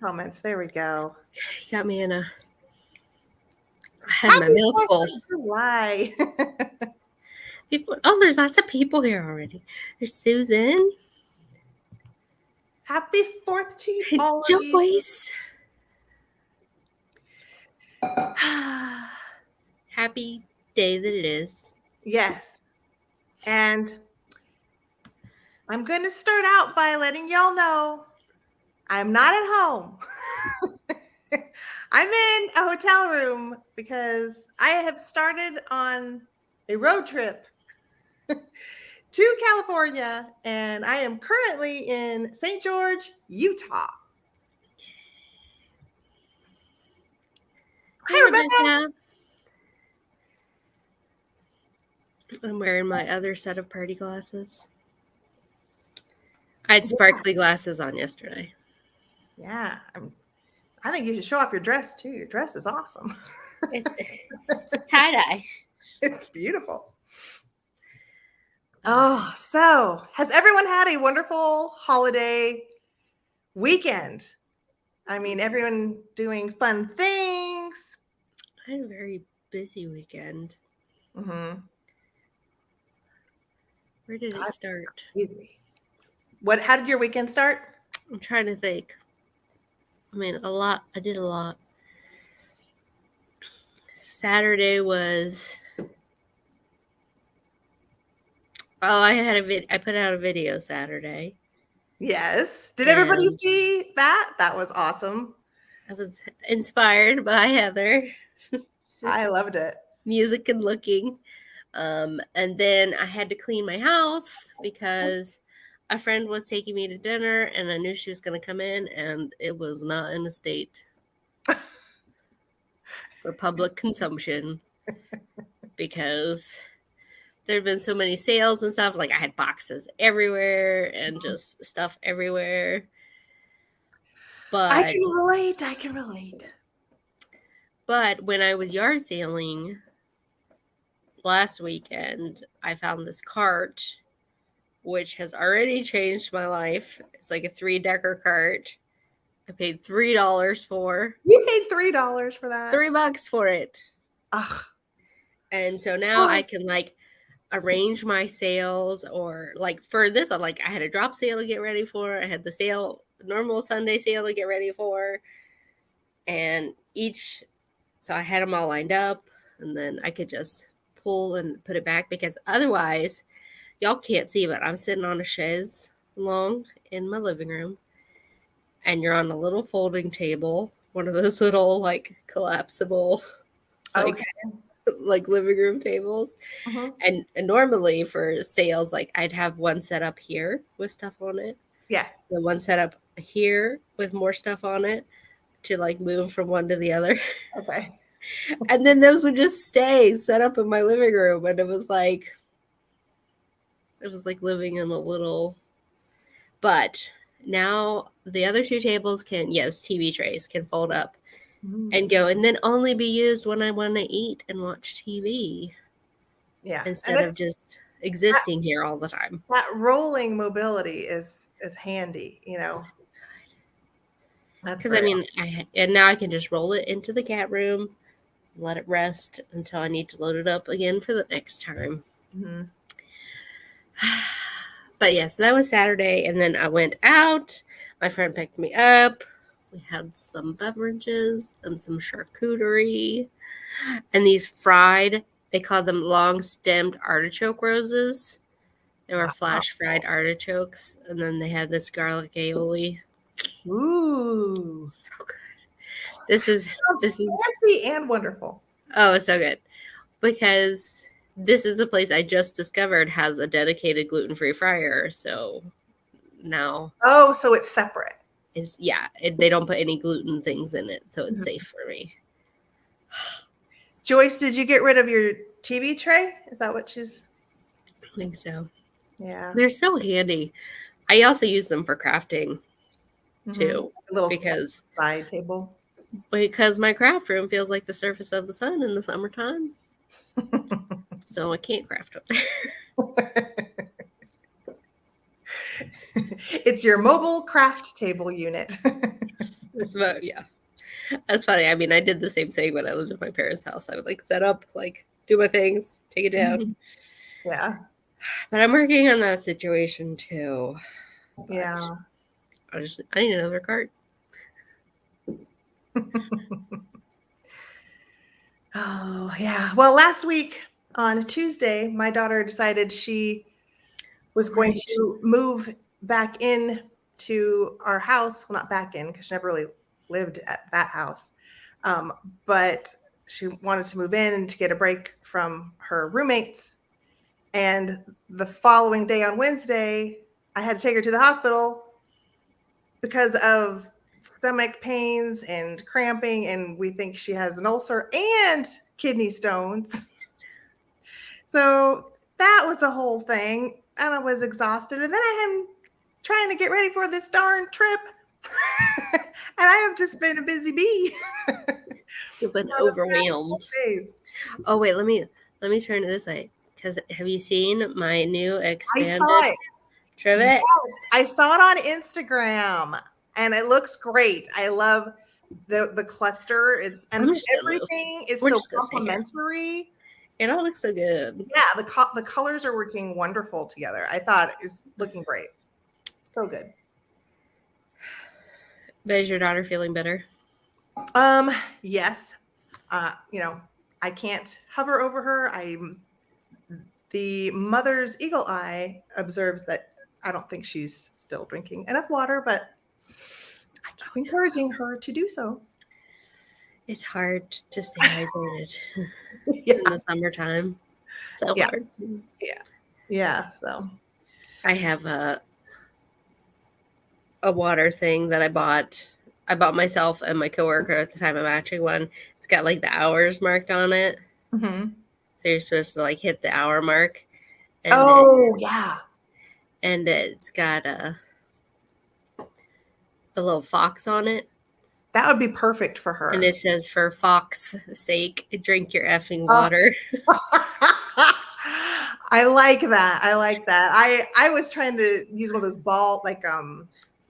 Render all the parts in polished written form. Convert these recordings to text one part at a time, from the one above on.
comments. There we go. You got me in a... I had my mouth full. July. There's lots of people here already. There's Susan. Happy 4th to all of you. Joyce. Happy day that it is. Yes. And I'm going to start out by letting y'all know I'm not at home. I'm in a hotel room because I have started on a road trip to California, and I am currently in St. George, Utah. Hi, Rebecca. I'm wearing my other set of party glasses. I had sparkly glasses on yesterday. Yeah. I think you should show off your dress, too. Your dress is awesome. It's tie-dye. It's beautiful. Oh, so has everyone had a wonderful holiday weekend? I mean, everyone doing fun things. I had a very busy weekend. Mm-hmm. Where did it start? Easy. How did your weekend start? I'm trying to think. I mean, a lot. I did a lot. Saturday was... Oh, I put out a video Saturday. Yes. Did everybody see that? That was awesome. I was inspired by Heather. I loved it. Music and looking. And then I had to clean my house because a friend was taking me to dinner and I knew she was going to come in and it was not in a state for public consumption because there have been so many sales and stuff. Like I had boxes everywhere and just stuff everywhere. But I can relate. But when I was yard sailing last weekend, I found this cart, which has already changed my life. It's like a 3-decker cart. I paid $3 for. You paid $3 for that? $3 for it. Ugh. And so now I can arrange my sales, or for this, I had a drop sale to get ready for. I had the normal Sunday sale to get ready for. And so I had them all lined up, and then I could just pull and put it back because otherwise y'all can't see, but I'm sitting on a chaise longue in my living room and you're on a little folding table, one of those little collapsible living room tables. Uh-huh. And normally for sales, I'd have one set up here with stuff on it. Yeah. The one set up here with more stuff on it to move from one to the other. Okay. And then those would just stay set up in my living room. And it was like living in a little, but now the other 2 tables TV trays can fold up and go and then only be used when I want to eat and watch TV. Yeah. Instead of just existing here all the time. That rolling mobility is handy, you know. So good. Because and now I can just roll it into the cat room, let it rest until I need to load it up again for the next time. Mm-hmm. But yes, that was Saturday, and then I went out. My friend picked me up. We had some beverages and some charcuterie, and these they called them long-stemmed artichoke roses. They were flash fried artichokes, and then they had this garlic aioli. Ooh, so good! This is fancy and wonderful. Oh, it's so good because this is a place I just discovered has a dedicated gluten-free fryer. So now, so it's separate. They don't put any gluten things in it, so it's safe for me. Joyce, did you get rid of your TV tray? Is that what she's? I think so. Yeah, they're so handy. I also use them for crafting too, a little because side table. Because my craft room feels like the surface of the sun in the summertime, so I can't craft up there. It's your mobile craft table unit. Yeah. That's funny. I mean, I did the same thing when I lived at my parents' house. I would like set up, like do my things, take it down. Yeah. But I'm working on that situation too. But Yeah. I need another cart. Oh, yeah. Well, last week on Tuesday, my daughter decided she was going to move back in to our house. Well, not back in because she never really lived at that house. But she wanted to move in and to get a break from her roommates. And the following day on Wednesday, I had to take her to the hospital because of stomach pains and cramping. And we think she has an ulcer and kidney stones. So that was the whole thing. And I was exhausted. And then I am trying to get ready for this darn trip. And I have just been a busy bee. You've been overwhelmed. Oh wait, let me turn to this way. Because have you seen my new expanded I saw it. trivet? Yes, I saw it on Instagram, and it looks great. I love the cluster. Everything is so complimentary. It all looks so good. Yeah, the colors are working wonderful together. I thought it was looking great. So good. But is your daughter feeling better? Yes. I can't hover over her. The mother's eagle eye observes that I don't think she's still drinking enough water, but I keep encouraging her to do so. It's hard to stay hydrated in the summertime. So hard. Yeah. So I have a water thing that I bought. I bought myself and my coworker at the time a matching one. It's got like the hours marked on it. Mm-hmm. So you're supposed to like hit the hour mark. And yeah. And it's got a little fox on it. That would be perfect for her. And it says, for fox's sake, drink your effing water. I like that. I was trying to use one of those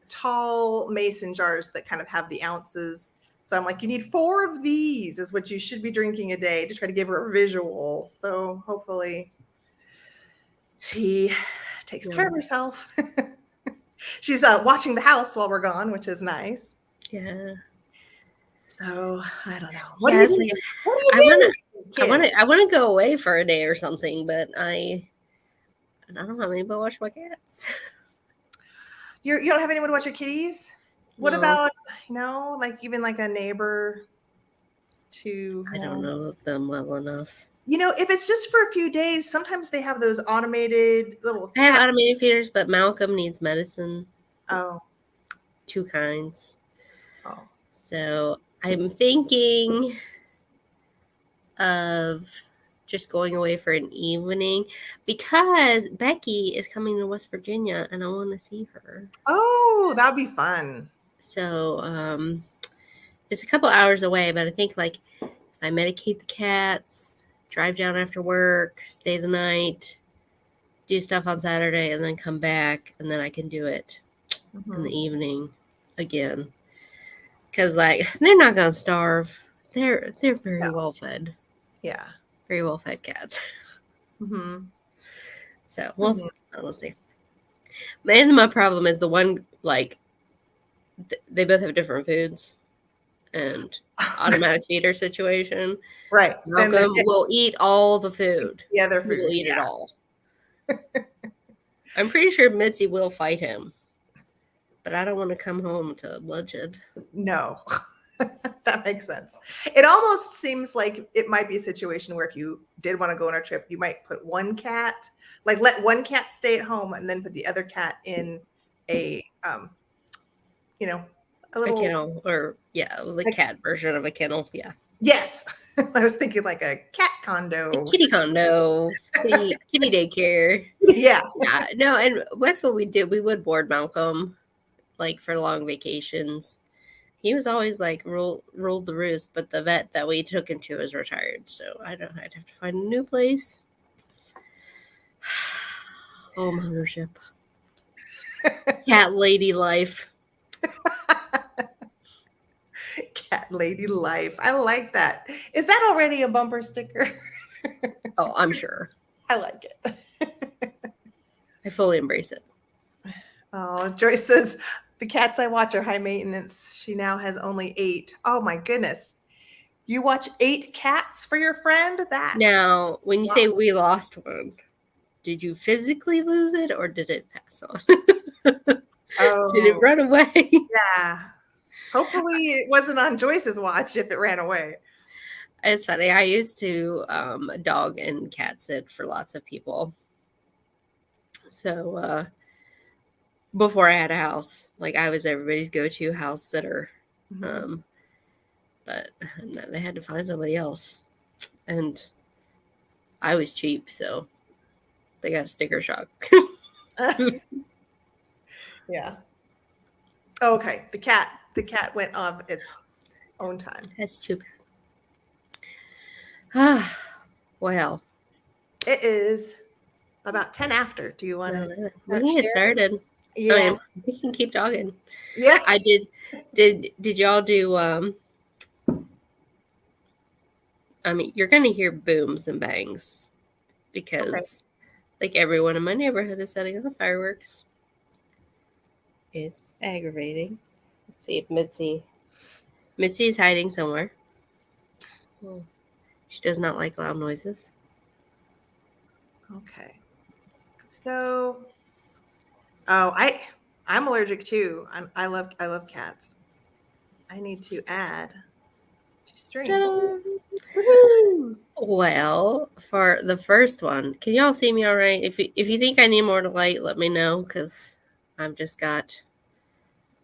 tall mason jars that kind of have the ounces. So I'm like, you need 4 of these is what you should be drinking a day, to try to give her a visual. So hopefully she takes care of herself. She's watching the house while we're gone, which is nice. Yeah. So I don't know. What do you do? I want to go away for a day or something, but I don't have anybody to watch my cats. You don't have anyone to watch your kitties? What about, like even like a neighbor to... I don't know them well enough. If it's just for a few days, sometimes they have those automated little... I have automated feeders, but Malcolm needs medicine. Oh. 2 kinds. Oh. So I'm thinking of just going away for an evening because Becky is coming to West Virginia and I want to see her. Oh, that'd be fun. So it's a couple hours away, but I think like if I medicate the cats, drive down after work, stay the night, do stuff on Saturday, and then come back, and then I can do it in the evening again. Because like they're not gonna starve. They're very well fed. Yeah. Very well fed cats. Mm-hmm. So we'll see. And my problem is the one, like, they both have different foods and automatic feeder situation. Right. Malcolm will eat all the food. Yeah, their food. He will eat it all. I'm pretty sure Mitzi will fight him. But I don't want to come home to bloodshed. No. That makes sense. It almost seems like it might be a situation where if you did want to go on a trip, you might put one cat, like let one cat stay at home and then put the other cat in a little kennel, or the cat version of a kennel. Yeah. Yes. I was thinking like a cat condo. A kitty condo. kitty daycare. Yeah. No, and that's what we did. We would board Malcolm like for long vacations. He was always like ruled the roost, but the vet that we took him to is retired, so I'd have to find a new place. Home ownership. Cat lady life. Cat lady life. I like that. Is that already a bumper sticker? Oh, I'm sure. I like it. I fully embrace it. Oh, Joyce says the cats I watch are high maintenance. She now has only 8. Oh my goodness. You watch 8 cats for your friend? That Now, when you wow. say we lost one, did you physically lose it or did it pass on? Oh, Did it run away? yeah. Hopefully it wasn't on Joyce's watch if it ran away. It's funny. I used to dog and cat sit for lots of people. So before I had a house, like I was everybody's go-to house sitter. Mhm. But no, they had to find somebody else. And I was cheap, so they got a sticker shock. Yeah. Oh, okay. The cat went of its own time. That's too bad. Well. It is about 10 after. Do you want to we can get started? Yeah. I mean, we can keep talking. Yeah. I did y'all do I mean, you're gonna hear booms and bangs because like everyone in my neighborhood is setting off fireworks. It's aggravating. Let's see if Mitzi is hiding somewhere. Oh, she does not like loud noises. Okay. So, I'm allergic too. I love cats. I need to add to stream. Woo-hoo! Well, for the first one, can y'all see me all right? If you think I need more light, let me know because I've just got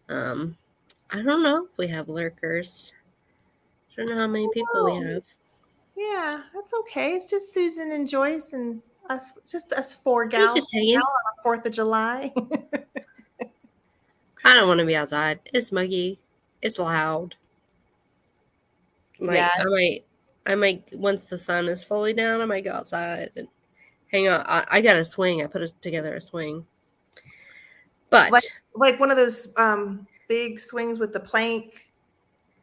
I don't know if we have lurkers. I don't know how many people we have. Yeah, that's okay. It's just Susan and Joyce and us, just us 4 gals Just hanging. on the 4th of July. I don't want to be outside. It's muggy. It's loud. Like Yeah. I might once the sun is fully down, I might go outside and hang out. I got a swing. I put together a swing. But like one of those big swings with the plank,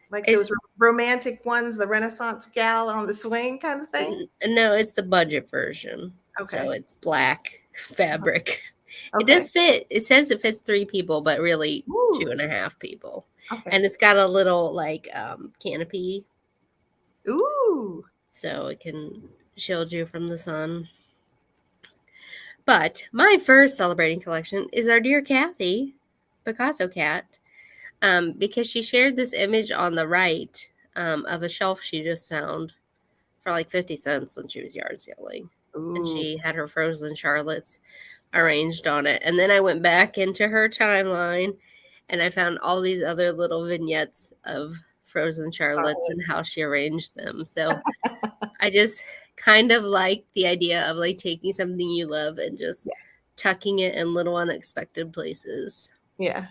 like those romantic ones, the Renaissance gal on the swing kind of thing. No, it's the budget version. Okay. So it's black fabric. Okay. It does fit. It says it fits 3 people, but really 2.5 people. Okay. And it's got a little like canopy. Ooh. So it can shield you from the sun. But my first celebrating collection is our dear Kathy, Picasso cat, because she shared this image on the right of a shelf she just found for like 50 cents when she was yard selling. Ooh. And she had her frozen Charlottes arranged on it. And then I went back into her timeline and I found all these other little vignettes of frozen Charlottes and how she arranged them. So I just kind of like the idea of like taking something you love and just tucking it in little unexpected places. Yeah.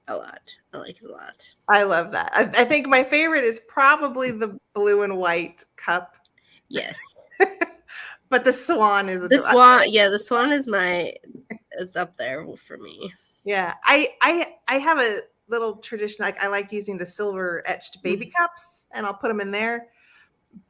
A lot. I like it a lot. I love that. I think my favorite is probably the blue and white cup. Yes. But the swan is the swan. Yeah, the swan is it's up there for me. Yeah. I have a little tradition. Like I like using the silver etched baby cups and I'll put them in there.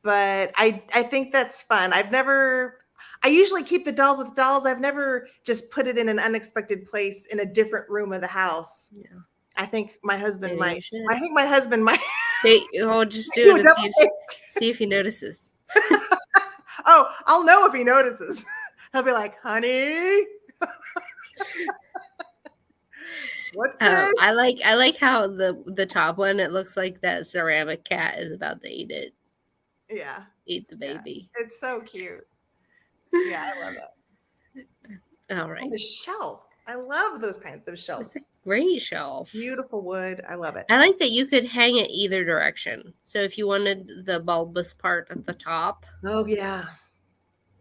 But I think that's fun. I usually keep the dolls with dolls. I've never just put it in an unexpected place in a different room of the house. Yeah. I think my husband might. I think my husband might. I'll just do it and see if he notices. Oh, I'll know if he notices. He'll be like, honey. What's this? I like how the top one, it looks like that ceramic cat is about to eat it. Yeah. Eat the baby. Yeah. It's so cute. Yeah, I love it. All right. And the shelf. I love those shelves. It's a great shelf. Beautiful wood. I love it. I like that you could hang it either direction. So if you wanted the bulbous part at the top. Oh, yeah.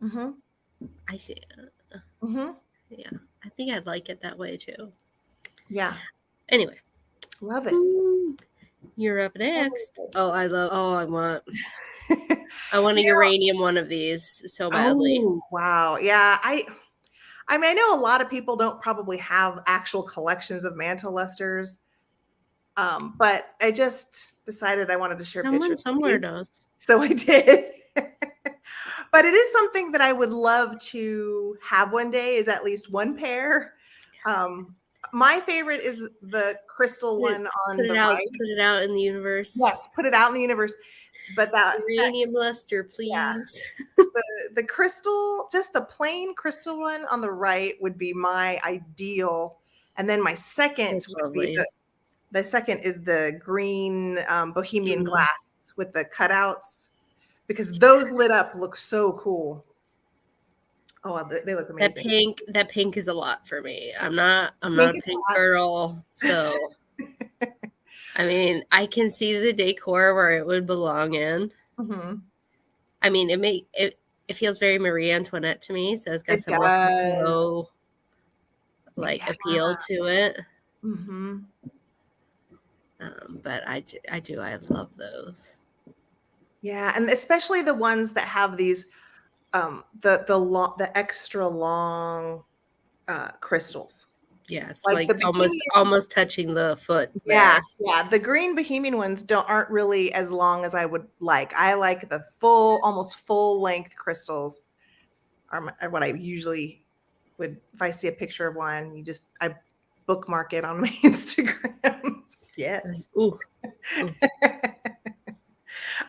Mm-hmm. I see it. Mm-hmm. Yeah. I think I'd like it that way too. Yeah. Anyway. Love it. You're up next. I want a uranium one of these so badly. Oh, wow. Yeah. I mean, I know a lot of people don't probably have actual collections of Mantle Lusters. But the decided I wanted to share Someone pictures. somewhere does. So I did. But it is something that I would love to have one day, is at least one pair. My favorite is the crystal one on the right. Put it out in the universe. Yes, put it out in the universe. But that uranium luster, please. Yeah. The crystal, just the plain crystal one on the right would be my ideal. And then my second That's would be lovely. the second is the green bohemian glass with the cutouts, because those lit up look so cool. Oh, they look amazing. That pink is a lot for me. I'm not a pink girl, so I mean, I can see the decor where it would belong in. Mm-hmm. I mean, it feels very Marie Antoinette to me, so it's got some low appeal to it. Mm-hmm. But I love those. Yeah, and especially the ones that have these the extra long crystals. Yes, like the almost touching the foot. Yeah, yeah. The green bohemian ones aren't really as long as I would like. I like the almost full length crystals are what I usually would. If I see a picture of one, I bookmark it on my Instagram. Yes. Ooh.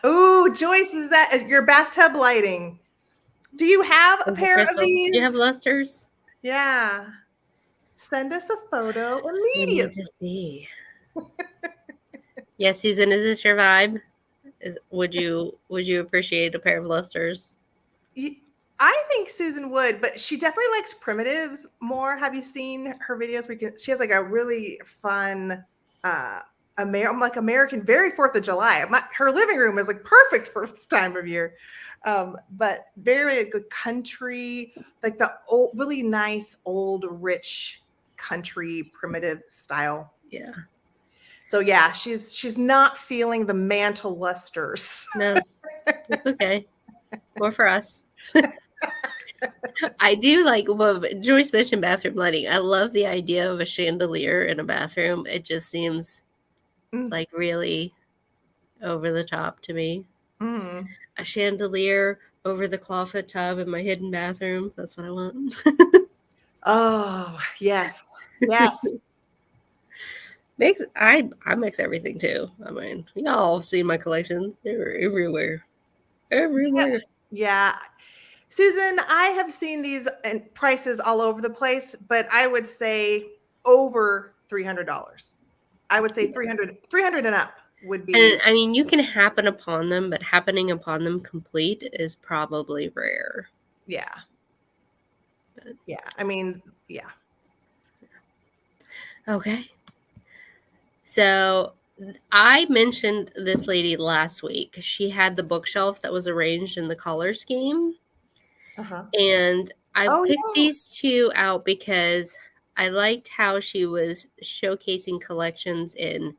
Ooh, Joyce, is that your bathtub lighting? Do you have a pair of these? Do you have lusters? Yeah. Send us a photo immediately. We need to see. Yeah, Susan, is this your vibe? Would you appreciate a pair of lusters? I think Susan would, but she definitely likes primitives more. Have you seen her videos? She has like a really fun American, very 4th of July. Her living room is like perfect for this time of year. But very good country, like the old, really nice, old, rich country primitive style. Yeah. So yeah, she's not feeling the Mantle Lusters. No, it's okay. More for us. I do like Joyce mentioned bathroom lighting. I love the idea of a chandelier in a bathroom. It just seems like really over the top to me. Mm. A chandelier over the clawfoot tub in my hidden bathroom. That's what I want. Oh, yes. Yes. I mix everything too. I mean, y'all have seen my collections. They're everywhere. Everywhere. Yeah. Susan, I have seen these prices all over the place, but I would say over $300. I would say 300 and up would be. And I mean, you can happen upon them, but happening upon them complete is probably rare. Yeah. Yeah. I mean, yeah. Okay. So I mentioned this lady last week. She had the bookshelf that was arranged in the color scheme. And I picked these two out because I liked how she was showcasing collections in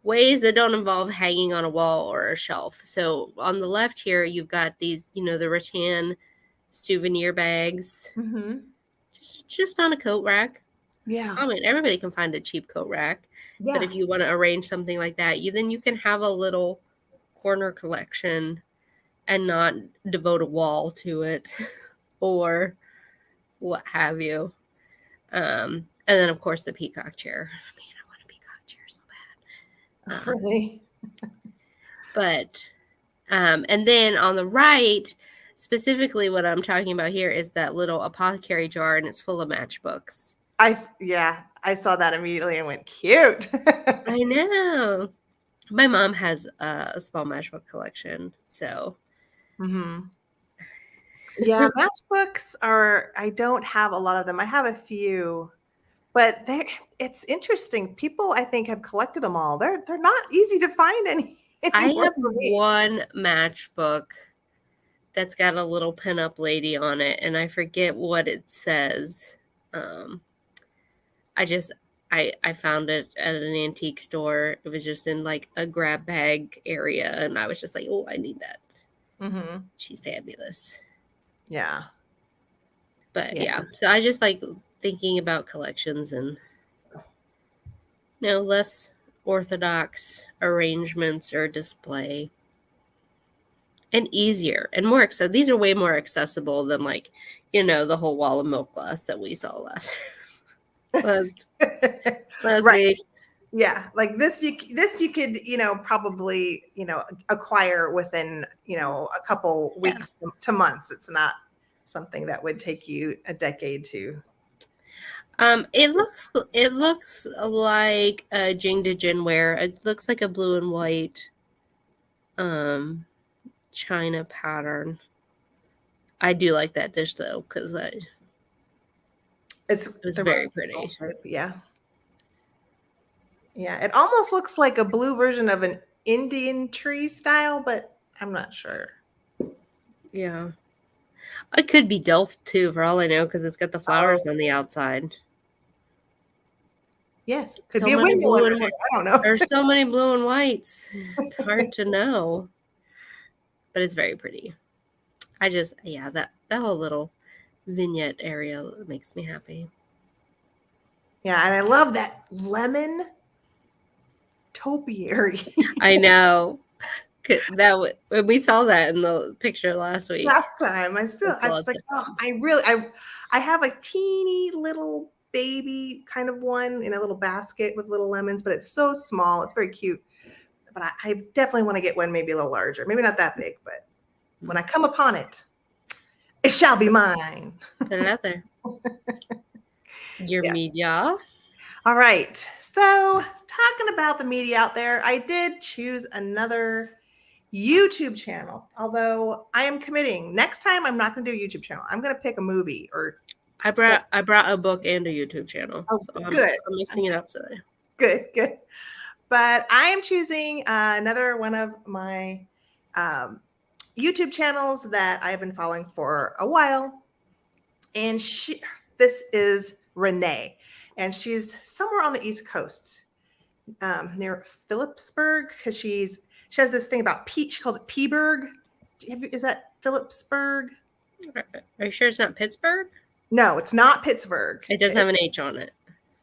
ways that don't involve hanging on a wall or a shelf. So on the left here, you've got these, the rattan souvenir bags, just on a coat rack. Yeah. I mean, everybody can find a cheap coat rack. Yeah. But if you want to arrange something like that, then you can have a little corner collection and not devote a wall to it or what have you. And then, of course, the peacock chair. Man, I want a peacock chair so bad. Really? But, and then on the right, specifically what I'm talking about here is that little apothecary jar, and it's full of matchbooks. I saw that immediately and went, cute. I know. My mom has a small matchbook collection, so. Yeah, matchbooks I don't have a lot of them. I have a few, but it's interesting. People, I think, have collected them all. They're not easy to find anymore. I have one matchbook that's got a little pinup lady on it, and I forget what it says. I found it at an antique store. It was just in like a grab bag area, and I was just like, oh, I need that. She's fabulous. Yeah. But yeah, so I just like thinking about collections and less orthodox arrangements or display. And easier and more accessible. These are way more accessible than like, the whole wall of milk glass that we saw last Right. week. Yeah, like this you could, probably, acquire within, a couple weeks to months. It's not something that would take you a decade to. It looks like a Jing de Jinware. It looks like a blue and white China pattern. I do like that dish though, because it's very pretty. Shape, yeah. Yeah, it almost looks like a blue version of an Indian tree style, but I'm not sure. Yeah. It could be Delft too, for all I know, because it's got the flowers on the outside. Yes, could be a windmill. I don't know. There's so many blue and whites. It's hard to know, but it's very pretty. That whole little vignette area makes me happy. Yeah, and I love that lemon topiary. I know. When we saw that in the picture last week. Last time, I was like, oh, I have a teeny little baby kind of one in a little basket with little lemons, but it's so small. It's very cute. But I definitely want to get one maybe a little larger. Maybe not that big, but when I come upon it, it shall be mine. Put it out there. Your media. All right. So talking about the media out there, I did choose another YouTube channel, although I am committing. Next time, I'm not going to do a YouTube channel. I'm going to pick a movie or. I brought a book and a YouTube channel. Oh, so good. I'm mixing it up today. Good. But I am choosing another one of my YouTube channels that I've been following for a while. And this is Renee. And she's somewhere on the East Coast near Phillipsburg, because she has this thing about peach. She calls it Peaburg. Is that Phillipsburg? Are you sure it's not Pittsburgh? No, it's not Pittsburgh. It does have an H on it.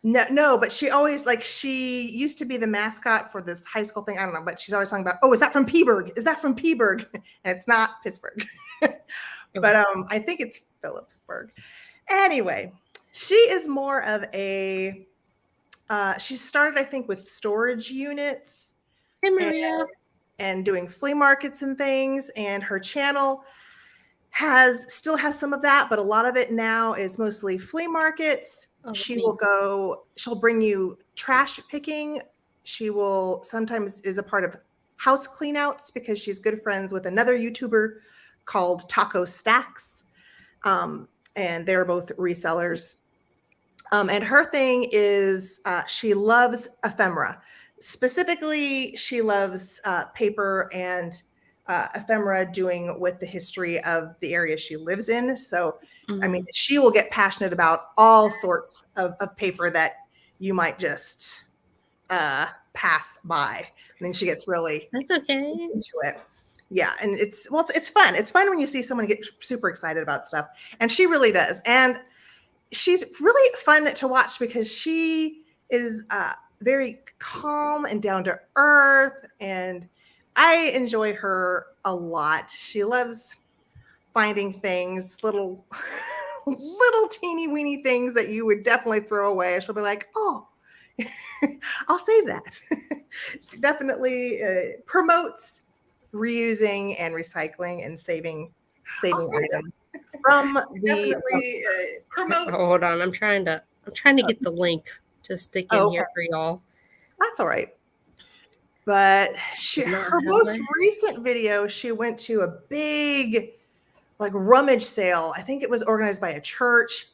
No, but she always, she used to be the mascot for this high school thing. I don't know, but she's always talking about, is that from Peaburg? Is that from Peaburg? And it's not Pittsburgh. But I think it's Phillipsburg. Anyway, she is more of a, she started, I think, with storage units. Hey, Maria. And doing flea markets and things. And her channel still has some of that, but a lot of it now is mostly flea markets. She'll bring you trash picking. She will sometimes is a part of house cleanouts because she's good friends with another YouTuber called Taco Stacks. And they're both resellers. And her thing is she loves ephemera. Specifically, she loves paper and ephemera doing with the history of the area she lives in. So, I mean, she will get passionate about all sorts of paper that you might just pass by. I mean, she gets really into it. Yeah, and it's fun. It's fun when you see someone get super excited about stuff, and she really does. And she's really fun to watch because she is very calm and down to earth, and I enjoy her a lot. She loves finding things, little teeny weeny things that you would definitely throw away. She'll be like, oh, I'll save that. She definitely promotes reusing and recycling and saving items from the promotes. Hold on, I'm trying to get the link to stick in here for y'all. That's all right. But her most recent video, she went to a big rummage sale. I think it was organized by a church.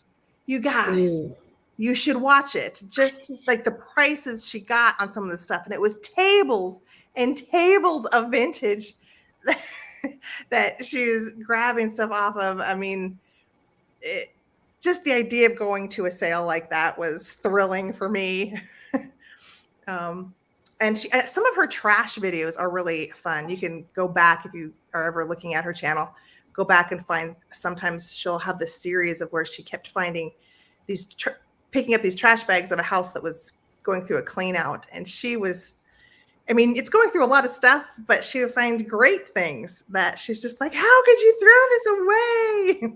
You guys, you should watch it. Just like the prices she got on some of the stuff. And it was tables and tables of vintage that she was grabbing stuff off of. I mean, just the idea of going to a sale like that was thrilling for me. And some of her trash videos are really fun. You can go back if you are ever looking at her channel, go back and find, sometimes she'll have this series of where she kept finding these, picking up these trash bags of a house that was going through a clean out. And she was I mean, it's going through a lot of stuff, but she would find great things that she's just like, how could you throw this away?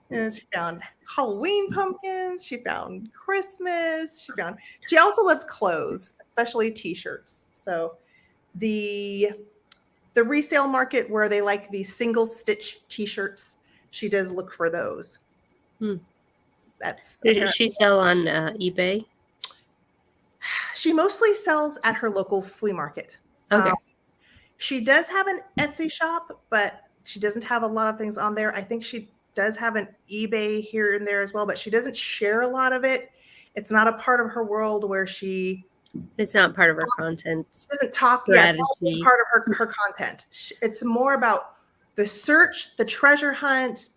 And she found Halloween pumpkins. She found Christmas. She also loves clothes, especially t-shirts. So the resale market where they like the single stitch t-shirts, she does look for those. That's Does she sell on eBay? She mostly sells at her local flea market. Okay. She does have an Etsy shop, but she doesn't have a lot of things on there. I think she does have an eBay here and there as well, but she doesn't share a lot of it. It's not a part of her world where it's not part of her content. She doesn't talk. Yeah, it's not part of her content. It's more about the search, the treasure hunt,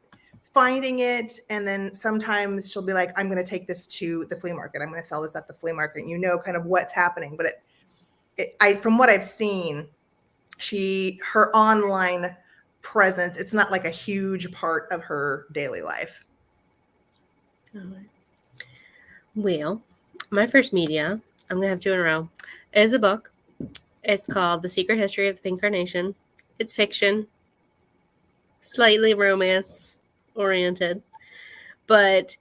finding it, and then sometimes she'll be like, I'm going to take this to the flea market. I'm going to sell this at the flea market. And you know kind of what's happening. But from what I've seen, her online presence, it's not like a huge part of her daily life. Well, my first media, I'm going to have 2 in a row, is a book. It's called The Secret History of the Pink Carnation. It's fiction, slightly romance oriented, but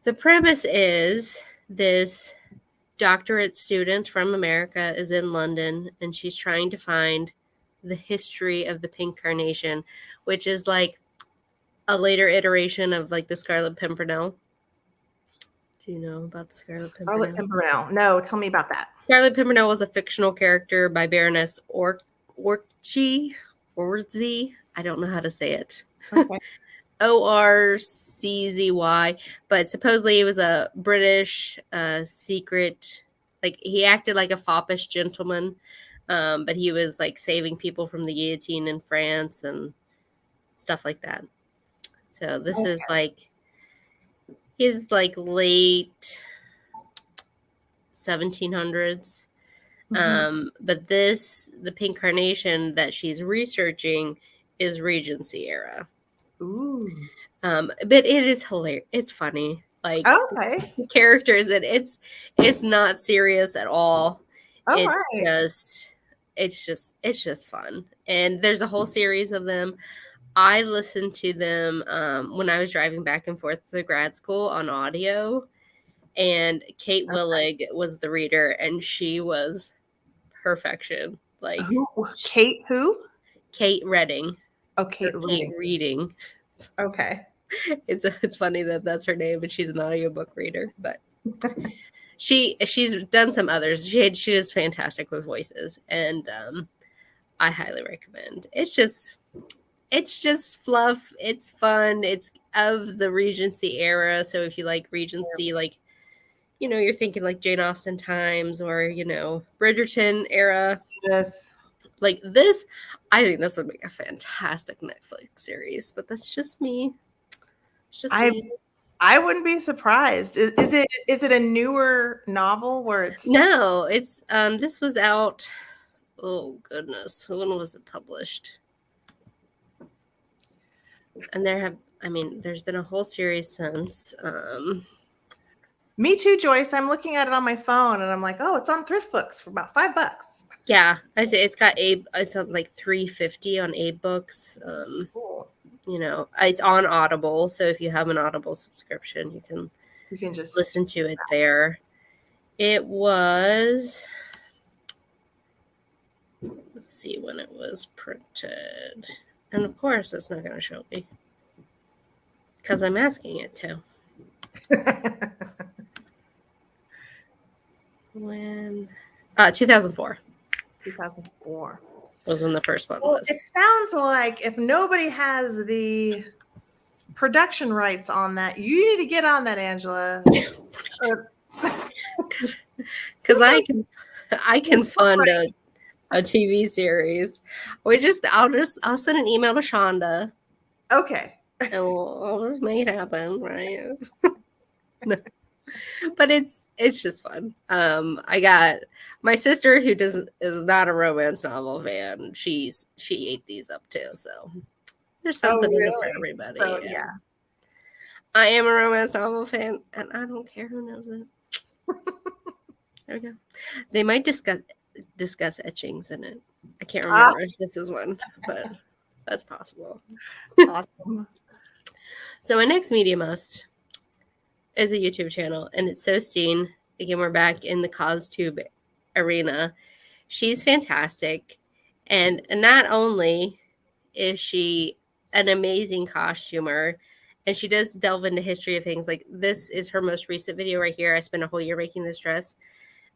the premise is this doctorate student from America is in London and she's trying to find the history of the pink carnation, which is like a later iteration of like the Scarlet Pimpernel. Do you know about Scarlet Pimpernel? Scarlet Pimpernel. No, tell me about that. Scarlet Pimpernel was a fictional character by Baroness Orczy. I don't know how to say it. Okay. Orczy, but supposedly it was a British secret, like he acted like a foppish gentleman, but he was like saving people from the guillotine in France and stuff like that. So this is like his like late 1700s. But the pink carnation that she's researching is Regency era. Ooh. But it is hilarious. It's funny. Like the characters, and it's not serious at all. It's just fun. And there's a whole series of them. I listened to them when I was driving back and forth to grad school on audio. And Kate Willig was the reader, and she was perfection. Like Kate who? Kate Redding. Oh, Kate Reading. Okay. It's funny that that's her name, but she's an audiobook reader. But she's done some others. She is fantastic with voices, and I highly recommend. It's just fluff. It's fun. It's of the Regency era. So if you like Regency, like, you know, you're thinking like Jane Austen times or, you know, Bridgerton era. Yes. Like this, I think this would make a fantastic Netflix series, but that's just me. It's just me. I wouldn't be surprised. Is it a newer novel where it's No, it's this was out, oh goodness, when was it published? And there's been a whole series since. Me too, Joyce. I'm looking at it on my phone and I'm like, oh, it's on Thrift Books for about $5. Yeah, I say it's like $3.50 on Abe Books. Cool. You know, it's on Audible, so if you have an Audible subscription, you can just listen to it there. It was, let's see when it was printed, and of course, it's not going to show me because I'm asking it to. When 2004. 2004 was when the first one was. It sounds like if nobody has the production rights on that, you need to get on that, Angela. Because I can fund a TV series. I'll send an email to Shonda. Okay. And we'll just make it happen, right? No. But it's just fun. I got my sister who is not a romance novel fan. She ate these up too. So there's something in it for everybody. So, yeah. I am a romance novel fan, and I don't care who knows it. There we go. They might discuss. discuss etchings in it. I can't remember if this is one, but that's possible. Awesome. So my next media must is a YouTube channel, and it's Sosteen. Again, we're back in the CosTube arena. She's fantastic, and not only is she an amazing costumer, and she does delve into history of things. Like this is her most recent video right here. I spent a whole year making this dress,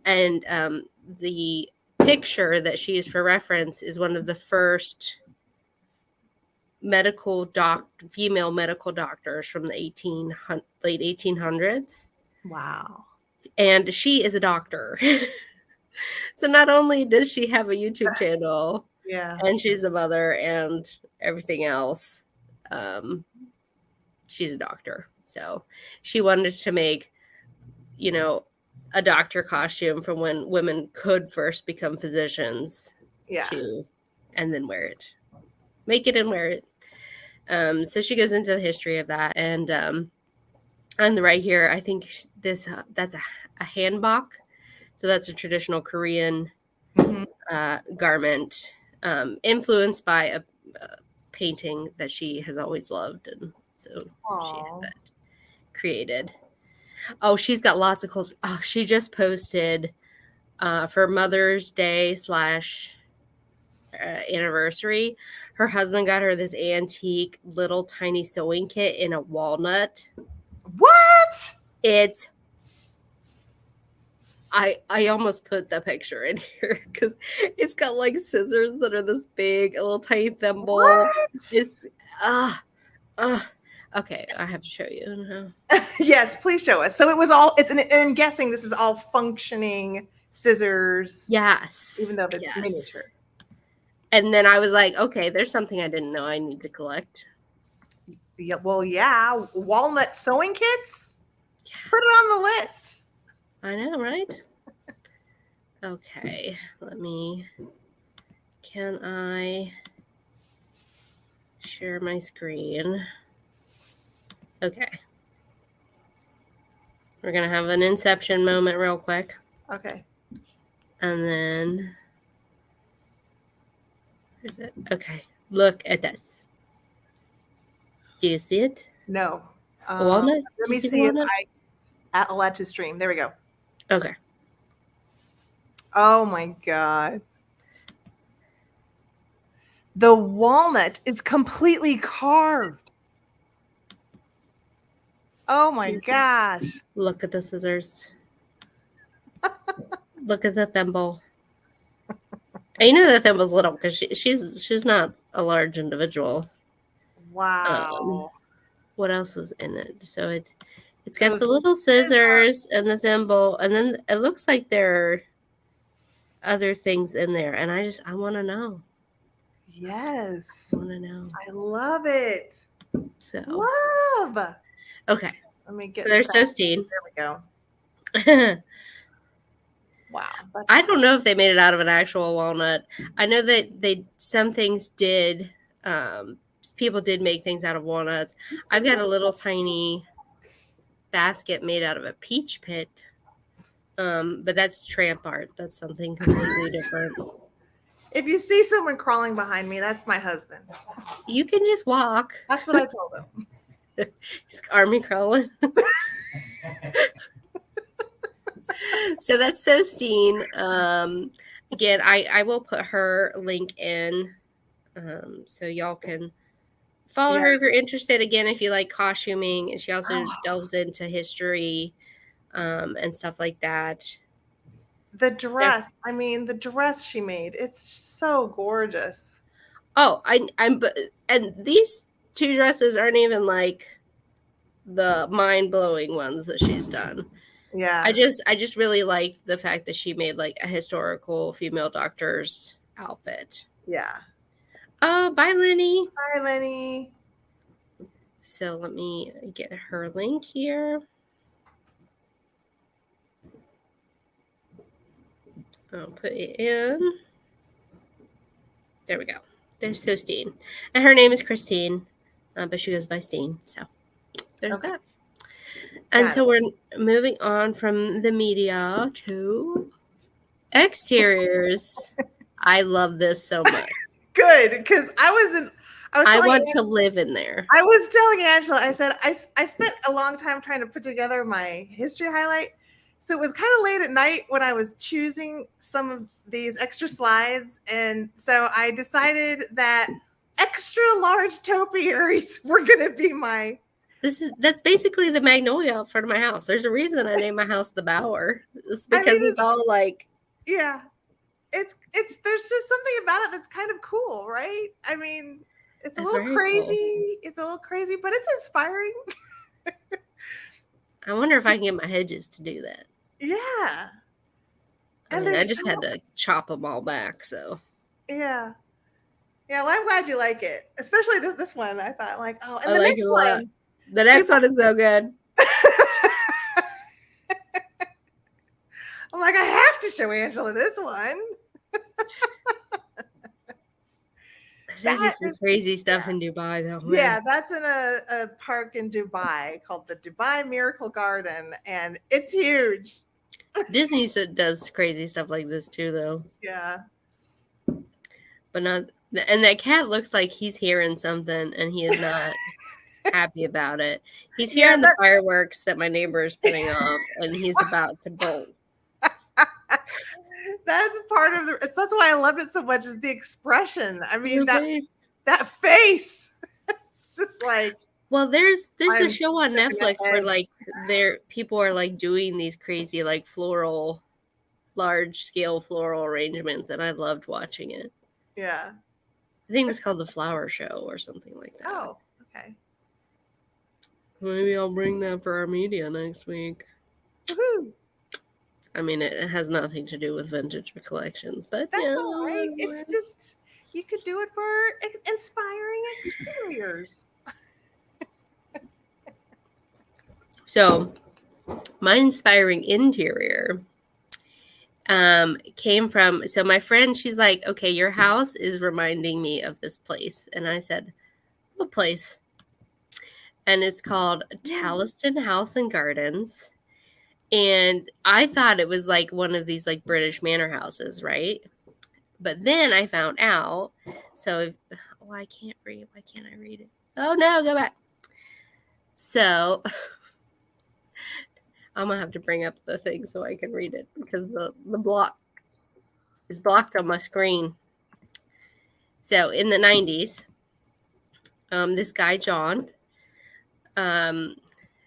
and the picture that she used for reference is one of the first female medical doctors from the late 1800s. Wow. And she is a doctor. So not only does she have a YouTube channel, and she's a mother and everything else, she's a doctor. So she wanted to make, a doctor costume from when women could first become physicians and then wear it. Make it and wear it. So she goes into the history of that. And on the right here, I think that's a hanbok. So that's a traditional Korean garment, influenced by a painting that she has always loved. And so she had that created. Oh, she's got lots of cool. Oh, she just posted for Mother's Day / anniversary. Her husband got her this antique little tiny sewing kit in a walnut. What? It's I almost put the picture in here because it's got like scissors that are this big, a little tiny thimble. What? It's okay, I have to show you. Yes, please show us. So I'm guessing this is all functioning scissors. Yes. Even though it's miniature. And then I was like, okay, there's something I didn't know I need to collect. Yeah, well, yeah. Walnut sewing kits? Yes. Put it on the list. I know, right? Okay, can I share my screen? Okay. We're going to have an inception moment real quick. Okay. And then, where's it? Okay, look at this. Do you see it? No. Walnut? Let me see if I'll add to stream. There we go. Okay. Oh my God. The walnut is completely carved. Oh my gosh. Look at the scissors. Look at the thimble. And you know the thimble's little because she's not a large individual. Wow. What else was in it? So it's got the little scissors and the thimble, and then it looks like there are other things in there, and I want to know. Yes. I want to know. I love it. So love. Okay. Let me get. So there's Sosteen. There we go. Wow. I don't know if they made it out of an actual walnut. I know that some things did. People did make things out of walnuts. I've got a little tiny basket made out of a peach pit. But that's tramp art. That's something completely different. If you see someone crawling behind me, that's my husband. You can just walk. That's what I told him. He's army crawling. So that's Sosteen. Again, I will put her link in so y'all can follow her if you're interested. Again, if you like costuming, and she also delves into history and stuff like that. The dress, the dress she made, it's so gorgeous. Oh, and these two dresses aren't even like the mind-blowing ones that she's done. Yeah. I just really like the fact that she made like a historical female doctor's outfit. Yeah. Bye, Lenny. Bye, Lenny. So let me get her link here. I'll put it in. There we go. There's Sosteen. And her name is Christine, but she goes by Steen. So there's that. And so we're moving on from the media to Exteriors. I love this so much. Good, because I want to live in there. I was telling Angela, I said, I spent a long time trying to put together my history highlight. So it was kind of late at night when I was choosing some of these extra slides. And so I decided that extra large topiaries were going to be my. That's basically the magnolia out front of my house. There's a reason I named my house the Bower. It's because it's all like. Yeah. It's there's just something about it that's kind of cool, right? I mean, it's a little crazy. Cool. It's a little crazy, but it's inspiring. I wonder if I can get my hedges to do that. Yeah. And I just had to chop them all back, so. Yeah. Yeah, well, I'm glad you like it. Especially this one. I thought, like, oh, and the next one. The next one is so good. I'm like, I have to show Angela this one. That is crazy stuff in Dubai, though. Man. Yeah, that's in a park in Dubai called the Dubai Miracle Garden, and it's huge. Disney does crazy stuff like this too, though. Yeah. But not, and that cat looks like he's hearing something, and he is not happy about it. He's hearing the fireworks that my neighbor is putting off, and he's about to bolt. That's part of that's why I loved it so much, is the expression. I mean, that face. It's just like. Well, there's a show on Netflix where like people are like doing these crazy like large scale floral arrangements, and I loved watching it. Yeah. I think it's called The Flower Show or something like that. Oh, okay. Maybe I'll bring that for our media next week. Woohoo! I mean, it has nothing to do with vintage collections, but that's all right. It's just, you could do it for inspiring exteriors. So, my inspiring interior came from, so my friend, she's like, okay, your house is reminding me of this place. And I said, what place? And it's called Talisman House and Gardens. And I thought it was like one of these like British manor houses, right? But then I found out. So, I can't read. Why can't I read it? Oh no, go back. So I'm gonna have to bring up the thing so I can read it, because the block is blocked on my screen. So in the 90s, this guy John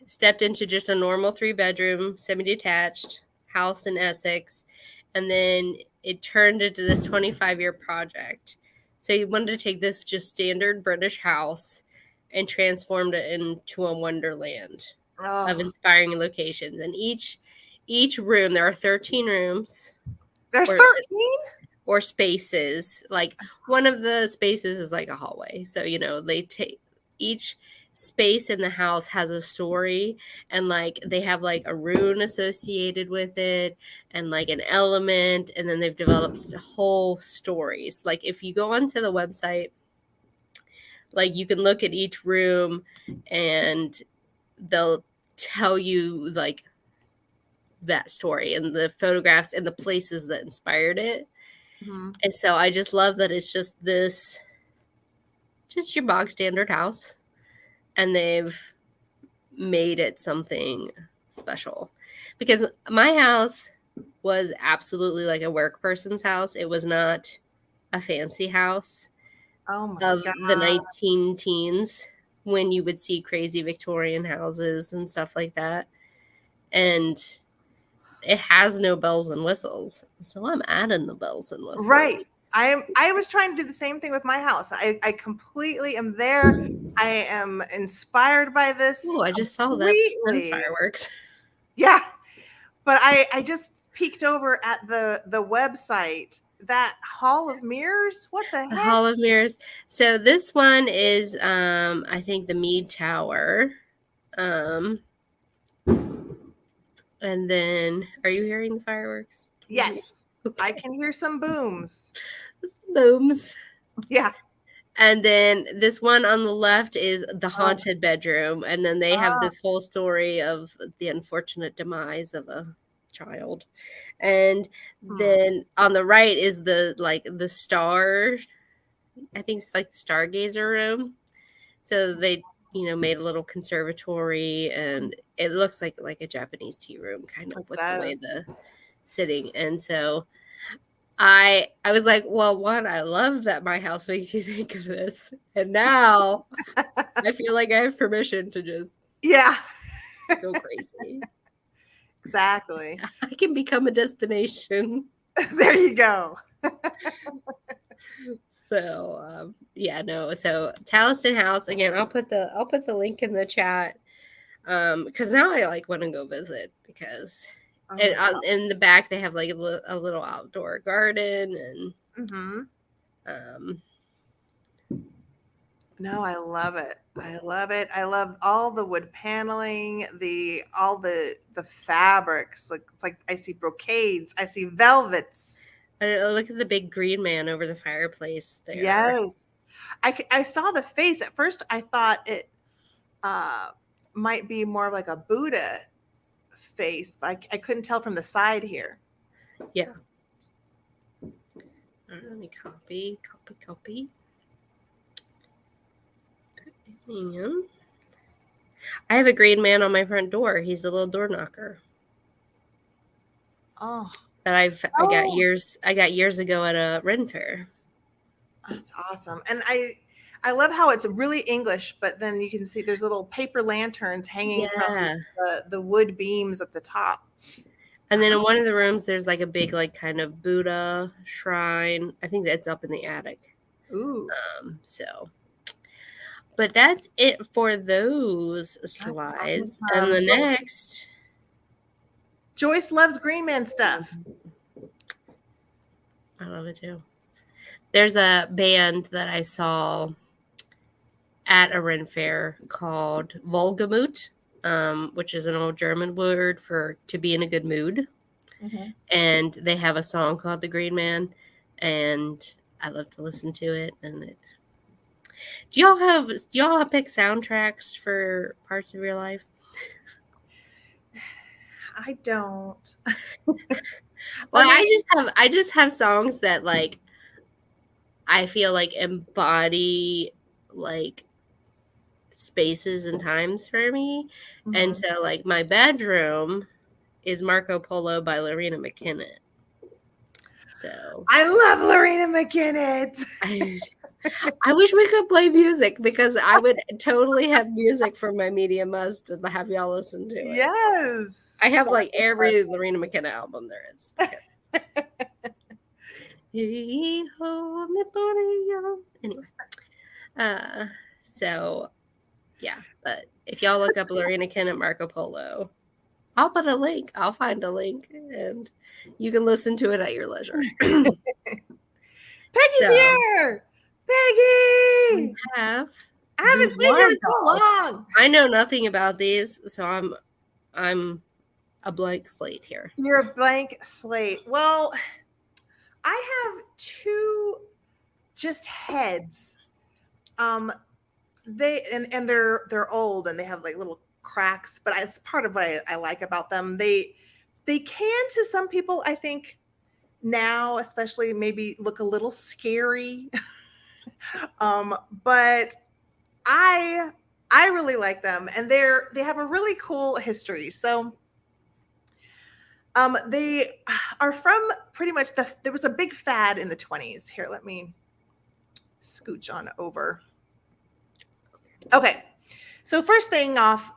stepped into just a normal 3-bedroom, semi-detached house in Essex, and then it turned into this 25-year project. So he wanted to take this just standard British house and transformed it into a wonderland of inspiring locations. And each room, there are 13 rooms. There's 13? Or spaces. Like one of the spaces is like a hallway. So, they take each space in the house has a story, and like they have like a rune associated with it and like an element, and then they've developed whole stories. Like if you go onto the website, like you can look at each room and they'll tell you like that story and the photographs and the places that inspired it. Mm-hmm. And so I just love that it's just your bog standard house, and they've made it something special. Because my house was absolutely like a work person's house. It was not a fancy house of the 19 teens, when you would see crazy Victorian houses and stuff like that. And it has no bells and whistles. So I'm adding the bells and whistles. Right. I was trying to do the same thing with my house. I completely am there. I am inspired by this. Oh, I just saw that fireworks. Yeah. But I just peeked over at the website. That Hall of Mirrors? What the heck? Hall of Mirrors. So this one is I think the Mead Tower. And then, are you hearing the fireworks? Yes. Okay. I can hear some booms. Booms. Yeah. And then this one on the left is the haunted bedroom. And then they have this whole story of the unfortunate demise of a child. And then on the right is the star, I think it's like the stargazer room. So they, made a little conservatory, and it looks like a Japanese tea room kind of with the way the sitting. And so I was like, well, one, I love that my house makes you think of this. And now I feel like I have permission to just go crazy. Exactly. I can become a destination. There you go. So so Talisman House again. I'll put the link in the chat because now I want to go visit because in the back they have a little outdoor garden and No, I love it. I love it. I love all the wood paneling, all the fabrics. It's like I see brocades, I see velvets. Look at the big green man over the fireplace there. Yes. I saw the face. At first I thought it might be more like a Buddha face, but I couldn't tell from the side here. Yeah. Let me copy. And I have a green man on my front door. He's the little door knocker. Oh. That I got years ago at a Ren fair. That's awesome. And I love how it's really English, but then you can see there's little paper lanterns hanging from the wood beams at the top. And then in one of the rooms, there's a big kind of Buddha shrine. I think that's up in the attic. Ooh. But that's it for those slides. Awesome. And the next, Joyce loves Green Man stuff. I love it too. There's a band that I saw at a Ren fair called Bergamot, which is an old German word for to be in a good mood. Mm-hmm. And they have a song called The Green Man, and I love to listen to it. And do y'all have pick soundtracks for parts of your life? I don't. Well, I just have songs that I feel embody spaces and times for me. Mm-hmm. And so my bedroom is Marco Polo by Lorena McKennitt. So I love Lorena McKennitt. I wish we could play music because I would totally have music for my Media Must and have y'all listen to it. Yes. I have every Lorena McKennitt album there is. Anyway. So yeah, but if y'all look up Lorena McKennitt Marco Polo, I'll put a link. I'll find a link and you can listen to it at your leisure. Peggy's here. Peggy! I haven't seen her in so long. I know nothing about these, so I'm a blank slate here. You're a blank slate. Well, I have two just heads. They're old and they have little cracks, but it's part of what I like about them. They can, to some people, I think now especially, maybe look a little scary. But I really like them, and they have a really cool history. So they are from pretty much there was a big fad in the 1920s. Here, let me scooch on over. Okay. So first thing off,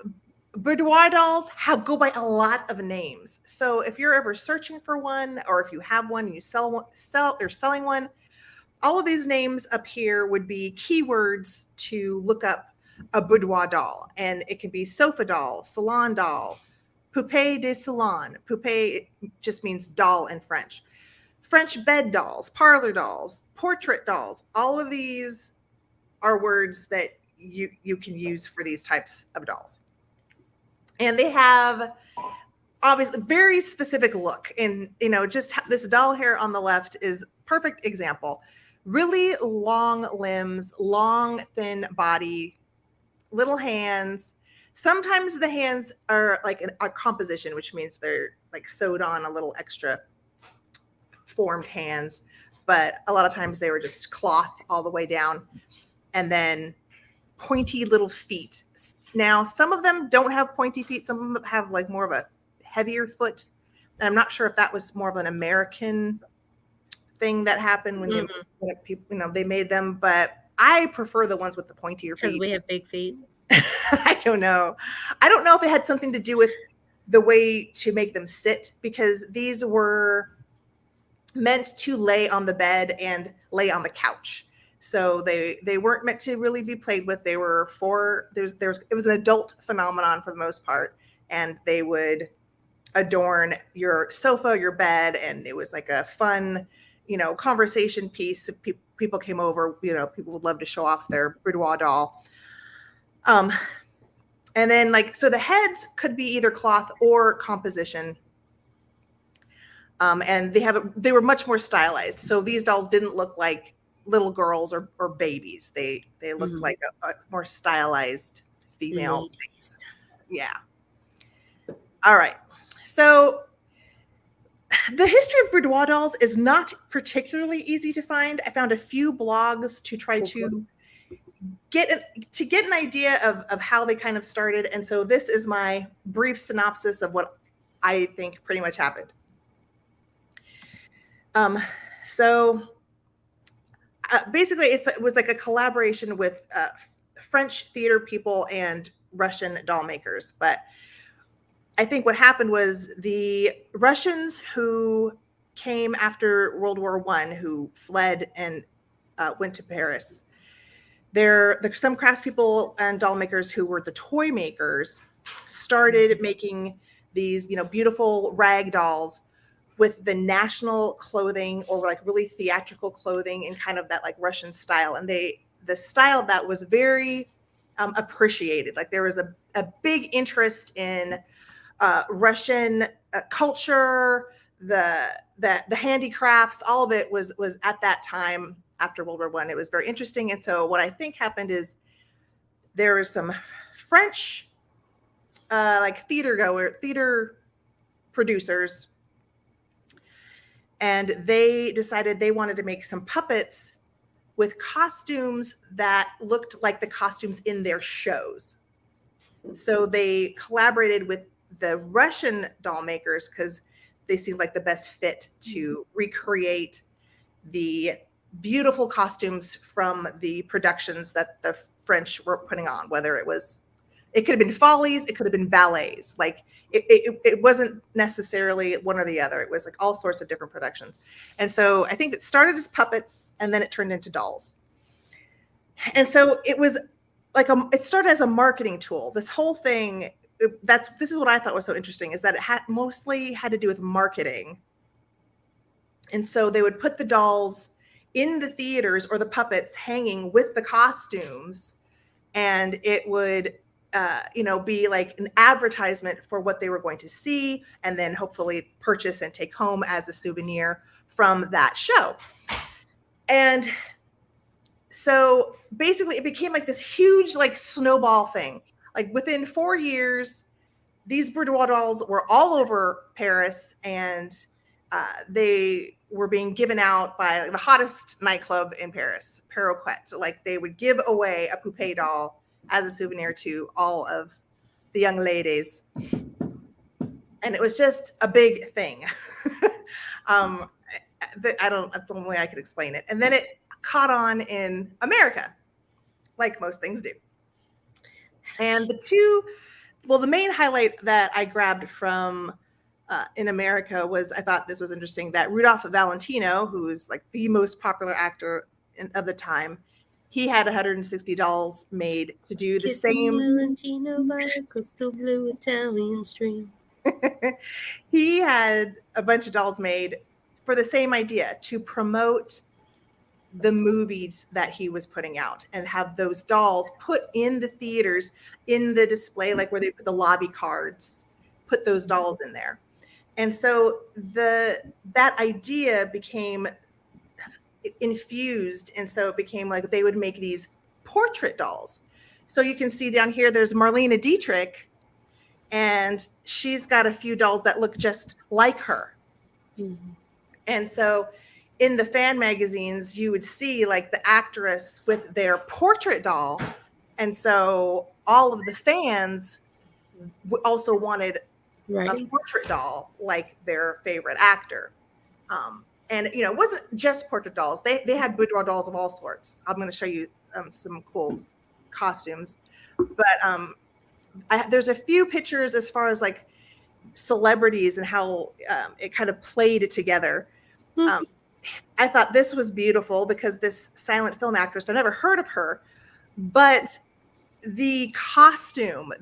boudoir dolls go by a lot of names. So if you're ever searching for one, or if you have one and you you're selling one, all of these names up here would be keywords to look up a boudoir doll. And it can be sofa doll, salon doll, poupée de salon. Poupée just means doll in French. French bed dolls, parlor dolls, portrait dolls. All of these are words that you can use for these types of dolls. And they have obviously very specific look. And, just this doll here on the left is perfect example. Really long limbs, long, thin body, little hands. Sometimes the hands are a composition, which means they're sewed on a little extra formed hands, but a lot of times they were just cloth all the way down, and then pointy little feet. Now, some of them don't have pointy feet. Some of them have like more of a heavier foot. And I'm not sure if that was more of an American thing that happened when they made them, but I prefer the ones with the pointier feet. Because we have big feet. I don't know. I don't know if it had something to do with the way to make them sit, because these were meant to lay on the bed and lay on the couch. So they weren't meant to really be played with. They were it was an adult phenomenon for the most part, and they would adorn your sofa, your bed, and it was like a fun, conversation piece. If people came over, people would love to show off their boudoir doll. And then so the heads could be either cloth or composition. And they were much more stylized. So these dolls didn't look like little girls or babies. They looked like a more stylized female. Yeah. All right. So the history of boudoir dolls is not particularly easy to find. I found a few blogs to try to get an idea of how they kind of started. And so this is my brief synopsis of what I think pretty much happened. Basically it was like a collaboration with French theater people and Russian doll makers. But I think what happened was the Russians who came after World War I, who fled and went to Paris, there's some craftspeople and doll makers who were the toy makers started making these, beautiful rag dolls with the national clothing, or like really theatrical clothing in kind of that like Russian style. And the style that was very appreciated. Like there was a big interest in Russian culture, the handicrafts, all of it was at that time after World War I. It was very interesting. And so what I think happened is there was some French theater producers, and they decided they wanted to make some puppets with costumes that looked like the costumes in their shows. So they collaborated with the Russian doll makers because they seemed like the best fit to recreate the beautiful costumes from the productions that the French were putting on, whether it could have been follies, it could have been ballets. Like it wasn't necessarily one or the other. It was like all sorts of different productions. And so I think it started as puppets and then it turned into dolls. And so it was like it started as a marketing tool. This whole thing, this is what I thought was so interesting, is that it mostly had to do with marketing. And so they would put the dolls in the theaters, or the puppets hanging with the costumes, and it would be like an advertisement for what they were going to see, and then hopefully purchase and take home as a souvenir from that show. And so basically it became like this huge like snowball thing. Like within 4 years, these boudoir dolls were all over Paris, and they were being given out by the hottest nightclub in Paris, Perroquet. So like they would give away a poupee doll as a souvenir to all of the young ladies. And it was just a big thing. That's the only way I could explain it. And then it caught on in America, like most things do. And the main highlight that I grabbed from in America was, I thought this was interesting, that Rudolph Valentino, who is like the most popular actor of the time, he had 160 dolls made to do the same. Valentino by a crystal blue Italian stream. He had a bunch of dolls made for the same idea, to promote the movies that he was putting out, and have those dolls put in the theaters in the display, like where they put the lobby cards, put those dolls in there. And so that idea became infused, and so it became like they would make these portrait dolls. So you can see down here there's Marlene Dietrich, and she's got a few dolls that look just like her. Mm-hmm. And so in the fan magazines, you would see like the actress with their portrait doll. And so all of the fans also wanted a portrait doll like their favorite actor. And it wasn't just portrait dolls. They had boudoir dolls of all sorts. I'm going to show you some cool costumes. But there's a few pictures as far as like celebrities and how it kind of played together. I thought this was beautiful because this silent film actress, I've never heard of her, but the costume,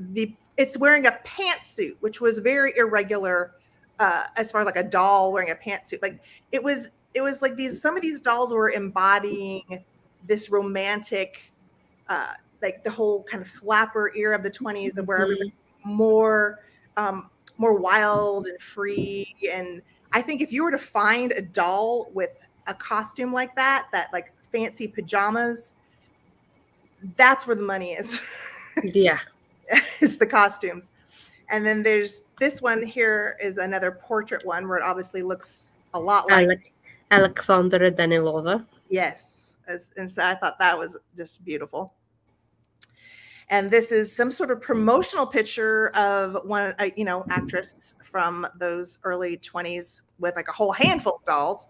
it's wearing a pantsuit, which was very irregular as far as like a doll wearing a pantsuit. Like it was like some of these dolls were embodying this romantic, like the whole kind of flapper era of the 20s, where everybody more wild and free. And I think if you were to find a doll with a costume like that like fancy pajamas, that's where the money is. Yeah. Is the costumes. And then there's this one here is another portrait one where it obviously looks a lot like Alexandra Danilova. Yes. And so I thought that was just beautiful. And this is some sort of promotional picture of one, actress from those early 20s with like a whole handful of dolls.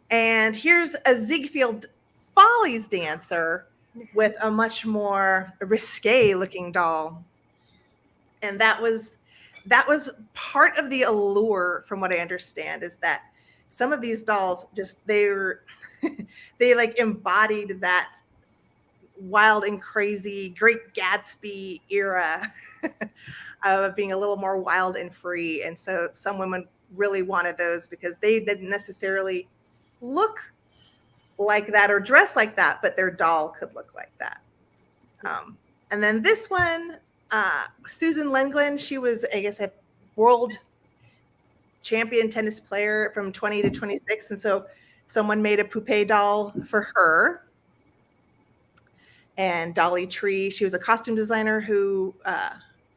And here's a Ziegfield Follies dancer with a much more risque looking doll. And that was part of the allure, from what I understand, is that some of these dolls they like embodied that wild and crazy Great Gatsby era of being a little more wild and free. And so some women really wanted those because they didn't necessarily look like that or dress like that, but their doll could look like that. And then this one, Susan Lenglin, she was, I guess, a world champion tennis player from 20 to 26. And so someone made a poupee doll for her. And Dolly Tree, she was a costume designer who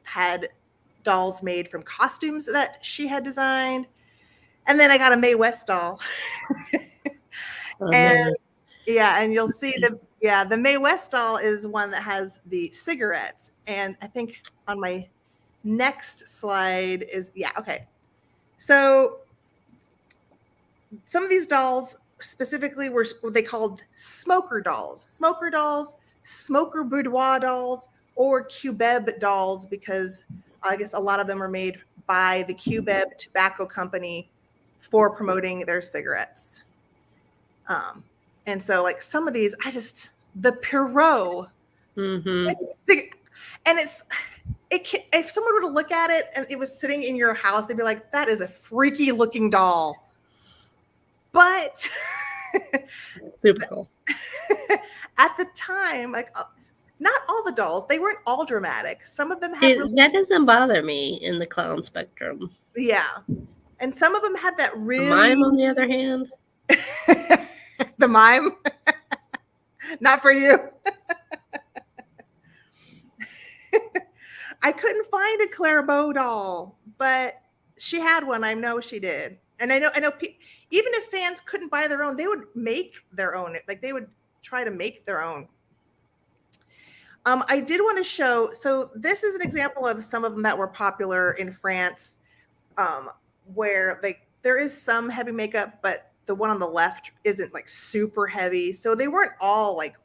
had dolls made from costumes that she had designed. And then I got a Mae West doll. And you'll see the Mae West doll is one that has the cigarettes. And I think on my next slide is, okay. So some of these dolls specifically were what they called smoker dolls, smoker boudoir dolls, or cubeb dolls, because I guess a lot of them are made by the Cubeb Tobacco Company for promoting their cigarettes. And so like some of these, the Pierrot, and if someone were to look at it and it was sitting in your house, they'd be like, that is a freaky looking doll. But super cool. At the time, like not all the dolls, they weren't all dramatic. Some of them had that doesn't bother me in the clown spectrum. Yeah. And some of them had that really... The mime, on the other hand. The mime? Not for you. I couldn't find a Clairbeau doll, but she had one. I know she did. And I know even if fans couldn't buy their own, they would make their own. Like they would try to make their own. I did want to show, so this is an example of some of them that were popular in France, where there is some heavy makeup, but the one on the left isn't like super heavy. So they weren't all like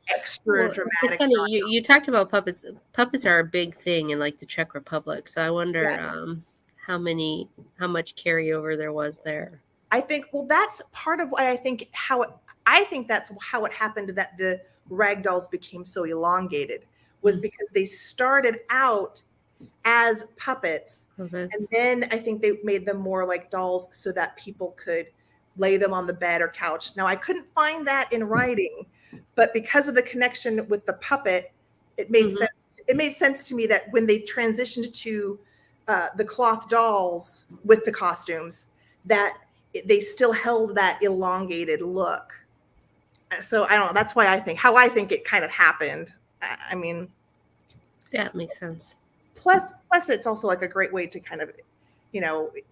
extra dramatic. Honey, you talked about puppets. Puppets are a big thing in like the Czech Republic. So I wonder how much carryover there was there. I think, that's part of why that's how it happened that the rag dolls became so elongated, was because they started out as puppets. And then I think they made them more like dolls so that people could lay them on the bed or couch. Now I couldn't find that in writing, but because of the connection with the puppet, it made sense. It made sense to me that when they transitioned to the cloth dolls with the costumes, that they still held that elongated look. So I don't know. That's why I think it kind of happened. I mean, that makes sense. Plus it's also like a great way to kind of,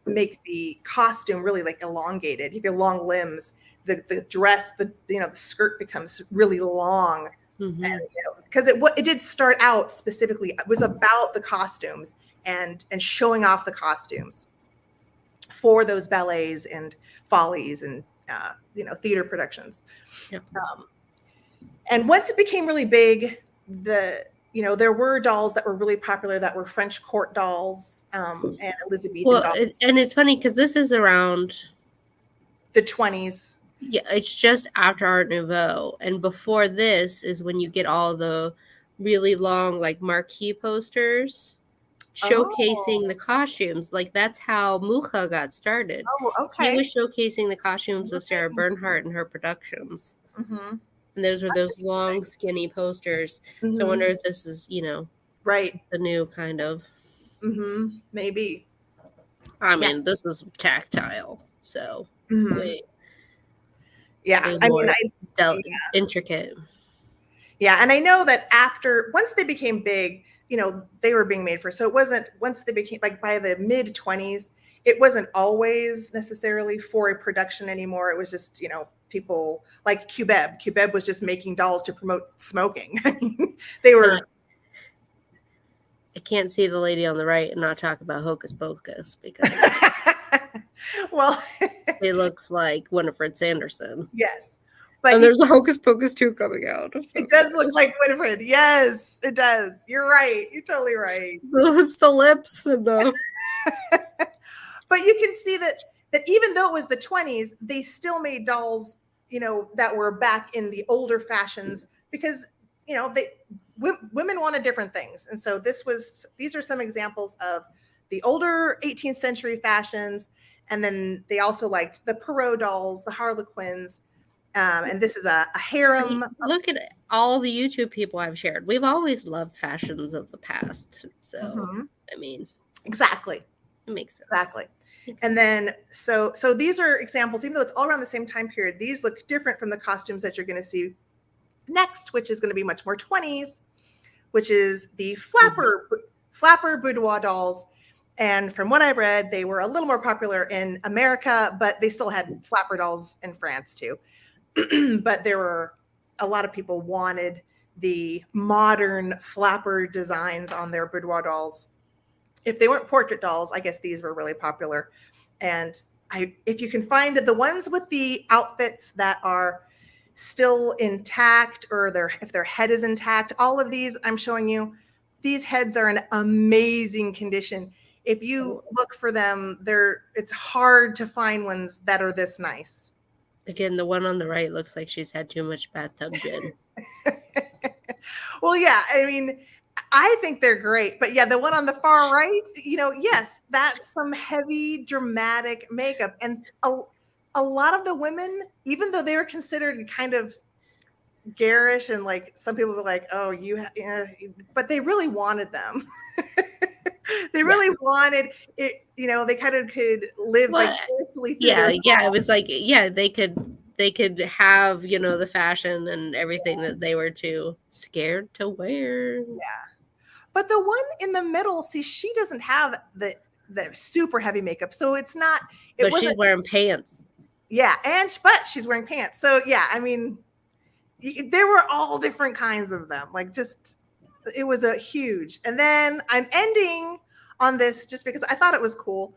make the costume really like elongated. If you have long limbs, the dress, the skirt becomes really long. Mm-hmm. And because it did start out specifically, it was about the costumes and showing off the costumes for those ballets and follies and theater productions. Yep. And once it became really big, there were dolls that were really popular that were French court dolls and Elizabethan dolls. And it's funny because this is around the 20s. Yeah, it's just after Art Nouveau. And before this is when you get all the really long, like, marquee posters showcasing the costumes. Like, that's how Mucha got started. Oh, okay. He was showcasing the costumes of Sarah Bernhardt and her productions. Mm-hmm. And those were those long, skinny posters. Mm-hmm. So I wonder if this is, right, the new kind of. Mm-hmm. Maybe. I mean, this is tactile. So, wait. Yeah, intricate. Yeah, and I know that once they became big, they were being made for. So it wasn't, once they became, like, by the mid 20s, it wasn't always necessarily for a production anymore. It was just, people like Cubeb. Cubeb was just making dolls to promote smoking. They were. I can't see the lady on the right and not talk about Hocus Pocus because. Well, it looks like Winifred Sanderson. Yes. And there's a Hocus Pocus 2 coming out. It does look like Winifred. Yes, it does. You're right. You're totally right. It's the lips and the. But you can see that even though it was the 20s, they still made dolls, that were back in the older fashions because, women wanted different things. And so these are some examples of the older 18th century fashions. And then they also liked the Perrault dolls, the Harlequins. And this is a harem. Look at all the YouTube people I've shared. We've always loved fashions of the past. So, I mean. Exactly. It makes sense. Exactly. And then, so these are examples, even though it's all around the same time period, these look different from the costumes that you're going to see next, which is going to be much more 20s, which is the flapper boudoir dolls. And from what I've read, they were a little more popular in America, but they still had flapper dolls in France too. But there were a lot of people wanted the modern flapper designs on their boudoir dolls. If they weren't portrait dolls, I guess these were really popular. And if you can find the ones with the outfits that are still intact, or if their head is intact, all of these I'm showing you, these heads are in amazing condition. If you look for them, it's hard to find ones that are this nice. Again, the one on the right looks like she's had too much bathtub gin. Well, yeah, I mean, I think they're great. But yeah, the one on the far right, yes, that's some heavy, dramatic makeup. And a lot of the women, even though they were considered kind of garish and like some people were like, oh, but they really wanted them. They really wanted it, they kind of could live vicariously through their it was like, they could have, the fashion and everything that they were too scared to wear. Yeah. But the one in the middle, see, she doesn't have the super heavy makeup. So it's not, but she's wearing pants. Yeah. But she's wearing pants. So yeah, I mean, there were all different kinds of them. Like it was a huge. And then I'm ending on this just because I thought it was cool.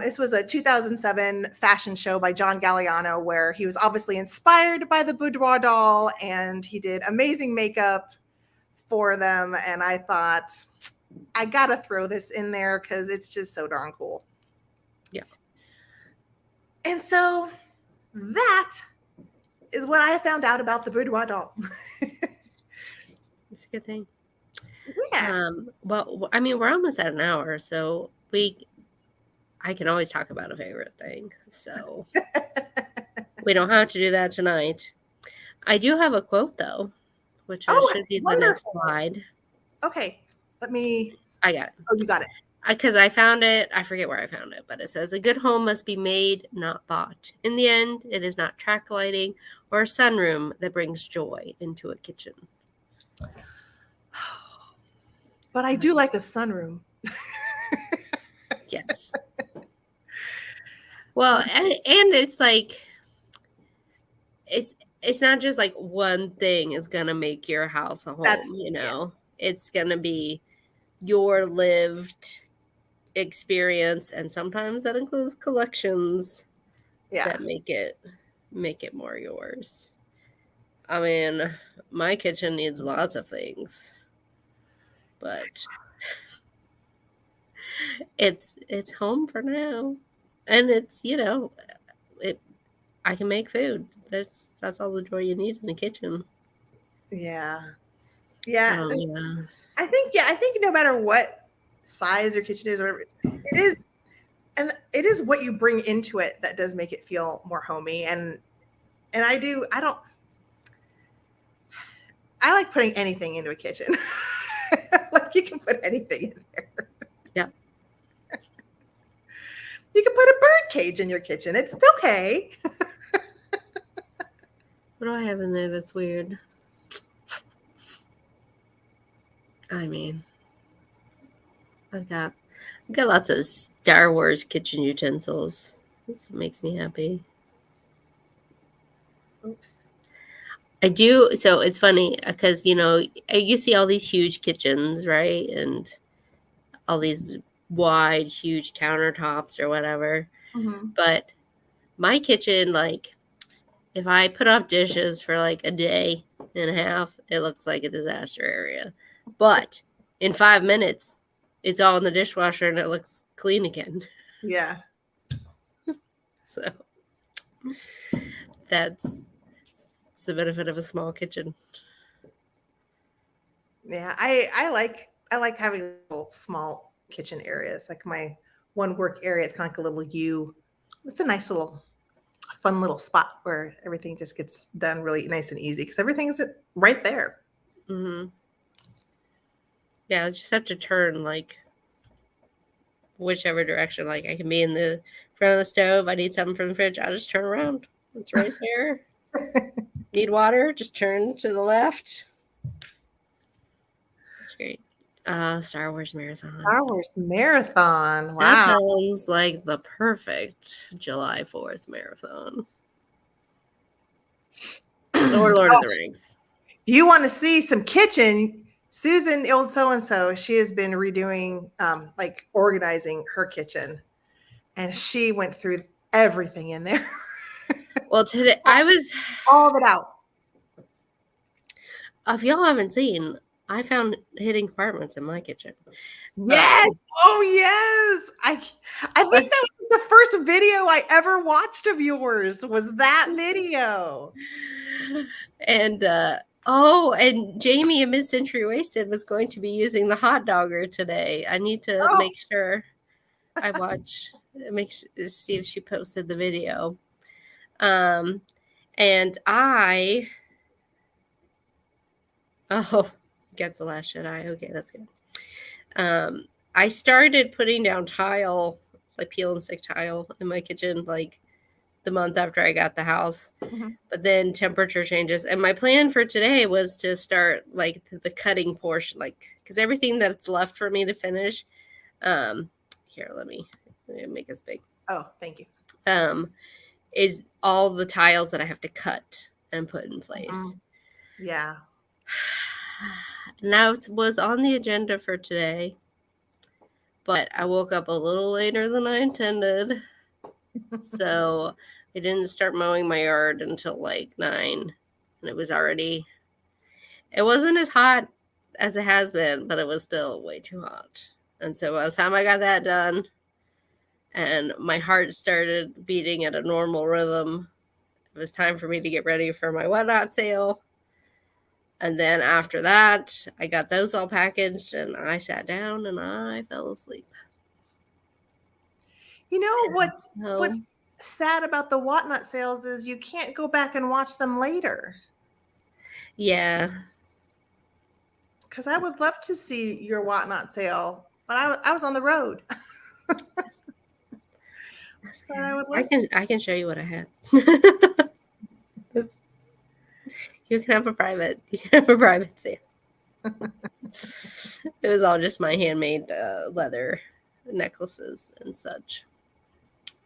This was a 2007 fashion show by John Galliano where he was obviously inspired by the boudoir doll and he did amazing makeup for them. And I thought, I got to throw this in there because it's just so darn cool. Yeah. And so that is what I found out about the boudoir doll. It's a good thing. Yeah. Well, I mean, we're almost at an hour, so I can always talk about a favorite thing. So we don't have to do that tonight. I do have a quote though, which should be the next slide. Okay. I got it. Oh, you got it. Because I found it. I forget where I found it, but it says a good home must be made, not bought. In the end, it is not track lighting or a sunroom that brings joy into a kitchen. But I do like a sunroom. Yes. Well, and it's like it's not just like one thing is gonna make your house a home, you know. Yeah. It's gonna be your lived experience, and sometimes that includes collections that make it more yours. I mean, my kitchen needs lots of things, but it's home for now, and it's, you know, I can make food. That's all the joy you need in the kitchen. Yeah. I think no matter what size your kitchen is, or it is what you bring into it that does make it feel more homey. And I like putting anything into a kitchen. Like, you can put anything in there. Yeah. You can put a bird cage in your kitchen. It's okay. What do I have in there that's weird? I mean, I've got lots of Star Wars kitchen utensils. This makes me happy. Oops. I do. So it's funny because, you know, you see all these huge kitchens, right? And all these wide, huge countertops or whatever. Mm-hmm. But my kitchen, like, if I put off dishes for like a day and a half, it looks like a disaster area. But in 5 minutes, it's all in the dishwasher and it looks clean again. Yeah. So that's the benefit of a small kitchen. Yeah, I like having little small kitchen areas. Like my one work area, it's kind of like a little U. It's a nice little, fun little spot where everything just gets done really nice and easy because everything's right there. Mm-hmm. Yeah, I just have to turn like whichever direction. Like, I can be in the front of the stove. I need something from the fridge. I'll just turn around. It's right there. Need water? Just turn to the left. That's great. Star Wars Marathon. Star Wars Marathon. Wow. That sounds like the perfect July 4th marathon. Or Lord of the Rings. If you want to see some kitchen, Susan, old so-and-so, she has been redoing, like organizing her kitchen. And she went through everything in there. Well, today I was all of it out. If y'all haven't seen, I found hidden compartments in my kitchen. Yes. Oh, yes. I think that was the first video I ever watched of yours, was that video. And and Jamie and Miss Century Wasted was going to be using the hot dogger today. I need to make sure I watch, see if she posted the video. And get the Last Jedi. Okay, that's good. I started putting down tile, like peel and stick tile in my kitchen, like the month after I got the house. Mm-hmm. But then temperature changes. And my plan for today was to start like the cutting portion, like, because everything that's left for me to finish, here, let me make this big. Oh, thank you. Is all the tiles that I have to cut and put in place. Yeah. Now it was on the agenda for today, but I woke up a little later than I intended. So I didn't start mowing my yard until like 9. And it wasn't as hot as it has been, but it was still way too hot. And so by the time I got that done and my heart started beating at a normal rhythm, it was time for me to get ready for my whatnot sale. And then after that, I got those all packaged and I sat down and I fell asleep. You know, what's sad about the whatnot sales is you can't go back and watch them later. Yeah. Because I would love to see your whatnot sale, but I was on the road. I can show you what I had. You can have a private sale. It was all just my handmade leather necklaces and such.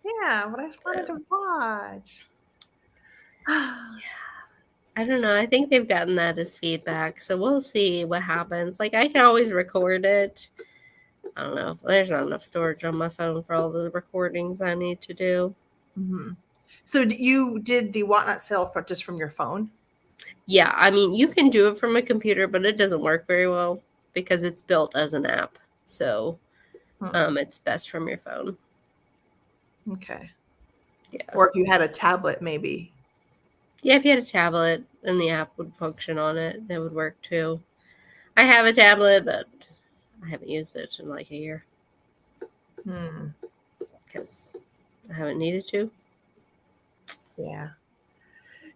Yeah, what I wanted to watch. I don't know. I think they've gotten that as feedback, so we'll see what happens. Like, I can always record it. I don't know. There's not enough storage on my phone for all the recordings I need to do. Mm-hmm. So you did the Whatnot sale just from your phone? Yeah, I mean, you can do it from a computer, but it doesn't work very well because it's built as an app. So it's best from your phone. Okay. Yeah. Or if you had a tablet, maybe. Yeah, if you had a tablet and the app would function on it, that would work too. I have a tablet, but I haven't used it in like a year. Because I haven't needed to. Yeah.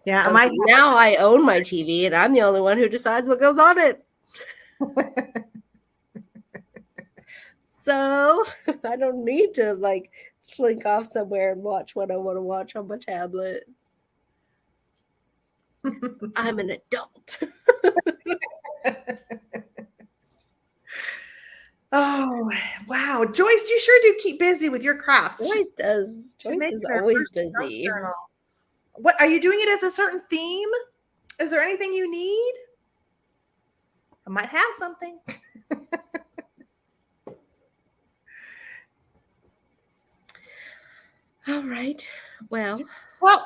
Yeah. Now I own my TV and I'm the only one who decides what goes on it. So I don't need to like slink off somewhere and watch what I want to watch on my tablet. I'm an adult. Oh, wow. Joyce, you sure do keep busy with your crafts. Joyce does. Joyce is always busy. What are you doing it as a certain theme? Is there anything you need? I might have something. All right. Well,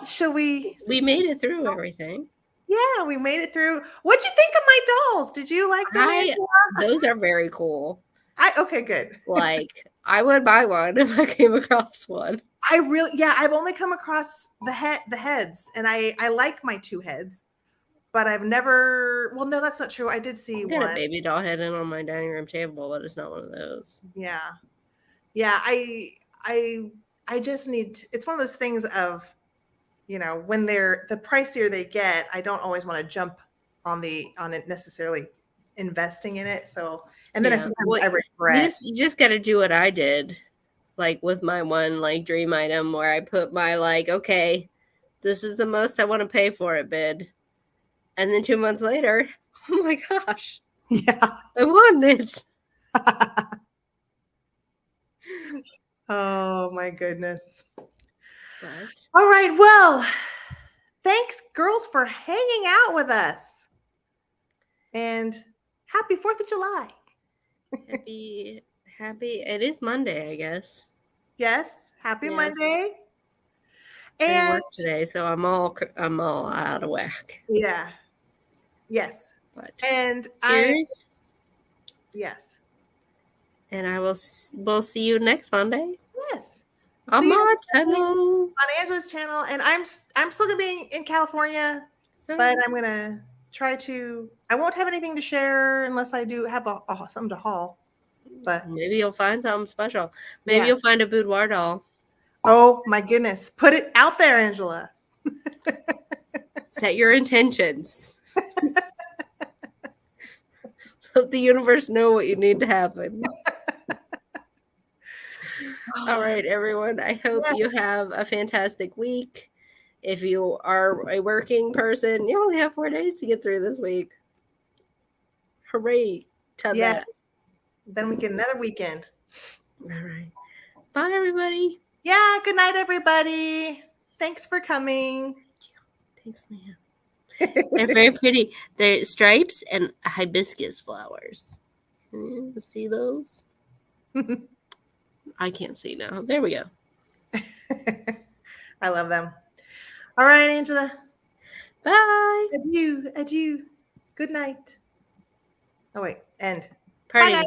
shall we? We made it through everything. Yeah, we made it through. What'd you think of my dolls? Did you like them, Angela? Those are very cool. Okay, good. Like, I would buy one if I came across one. I've only come across the heads, and I like my 2 heads, but I've never. Well, no, that's not true. I did see one. I got a baby doll head in on my dining room table, but it's not one of those. Yeah. I just need. It's one of those things of, when they're the pricier they get, I don't always want to jump on it necessarily investing in it. So, and then I regret. You just got to do what I did, like with my one like dream item where I put my okay, this is the most I want to pay for it bid, and then 2 months later, oh my gosh, yeah, I won it. Oh my goodness. But all right, well, thanks girls for hanging out with us, and happy 4th of July. happy it is Monday, I guess. Yes, happy Monday. And I work today, so I'm all out of whack. Yeah. Yes. But and cheers. Yes. And we'll see you next Monday. Yes. On my channel. On Angela's channel. And I'm still gonna be in California. Sorry. But I'm gonna try to. I won't have anything to share unless I do have something to haul. But maybe you'll find something special. Maybe you'll find a boudoir doll. Oh my goodness. Put it out there, Angela. Set your intentions. Let the universe know what you need to happen. All right, everyone. I hope you have a fantastic week. If you are a working person, you only have 4 days to get through this week. Hooray. Yes. Then we get another weekend. All right. Bye, everybody. Yeah. Good night, everybody. Thanks for coming. Thanks, ma'am. They're very pretty. They're stripes and hibiscus flowers. Can you see those? I can't see now. There we go. I love them. All right, Angela. Bye. Adieu. Adieu. Good night. Oh, wait. End. Parting.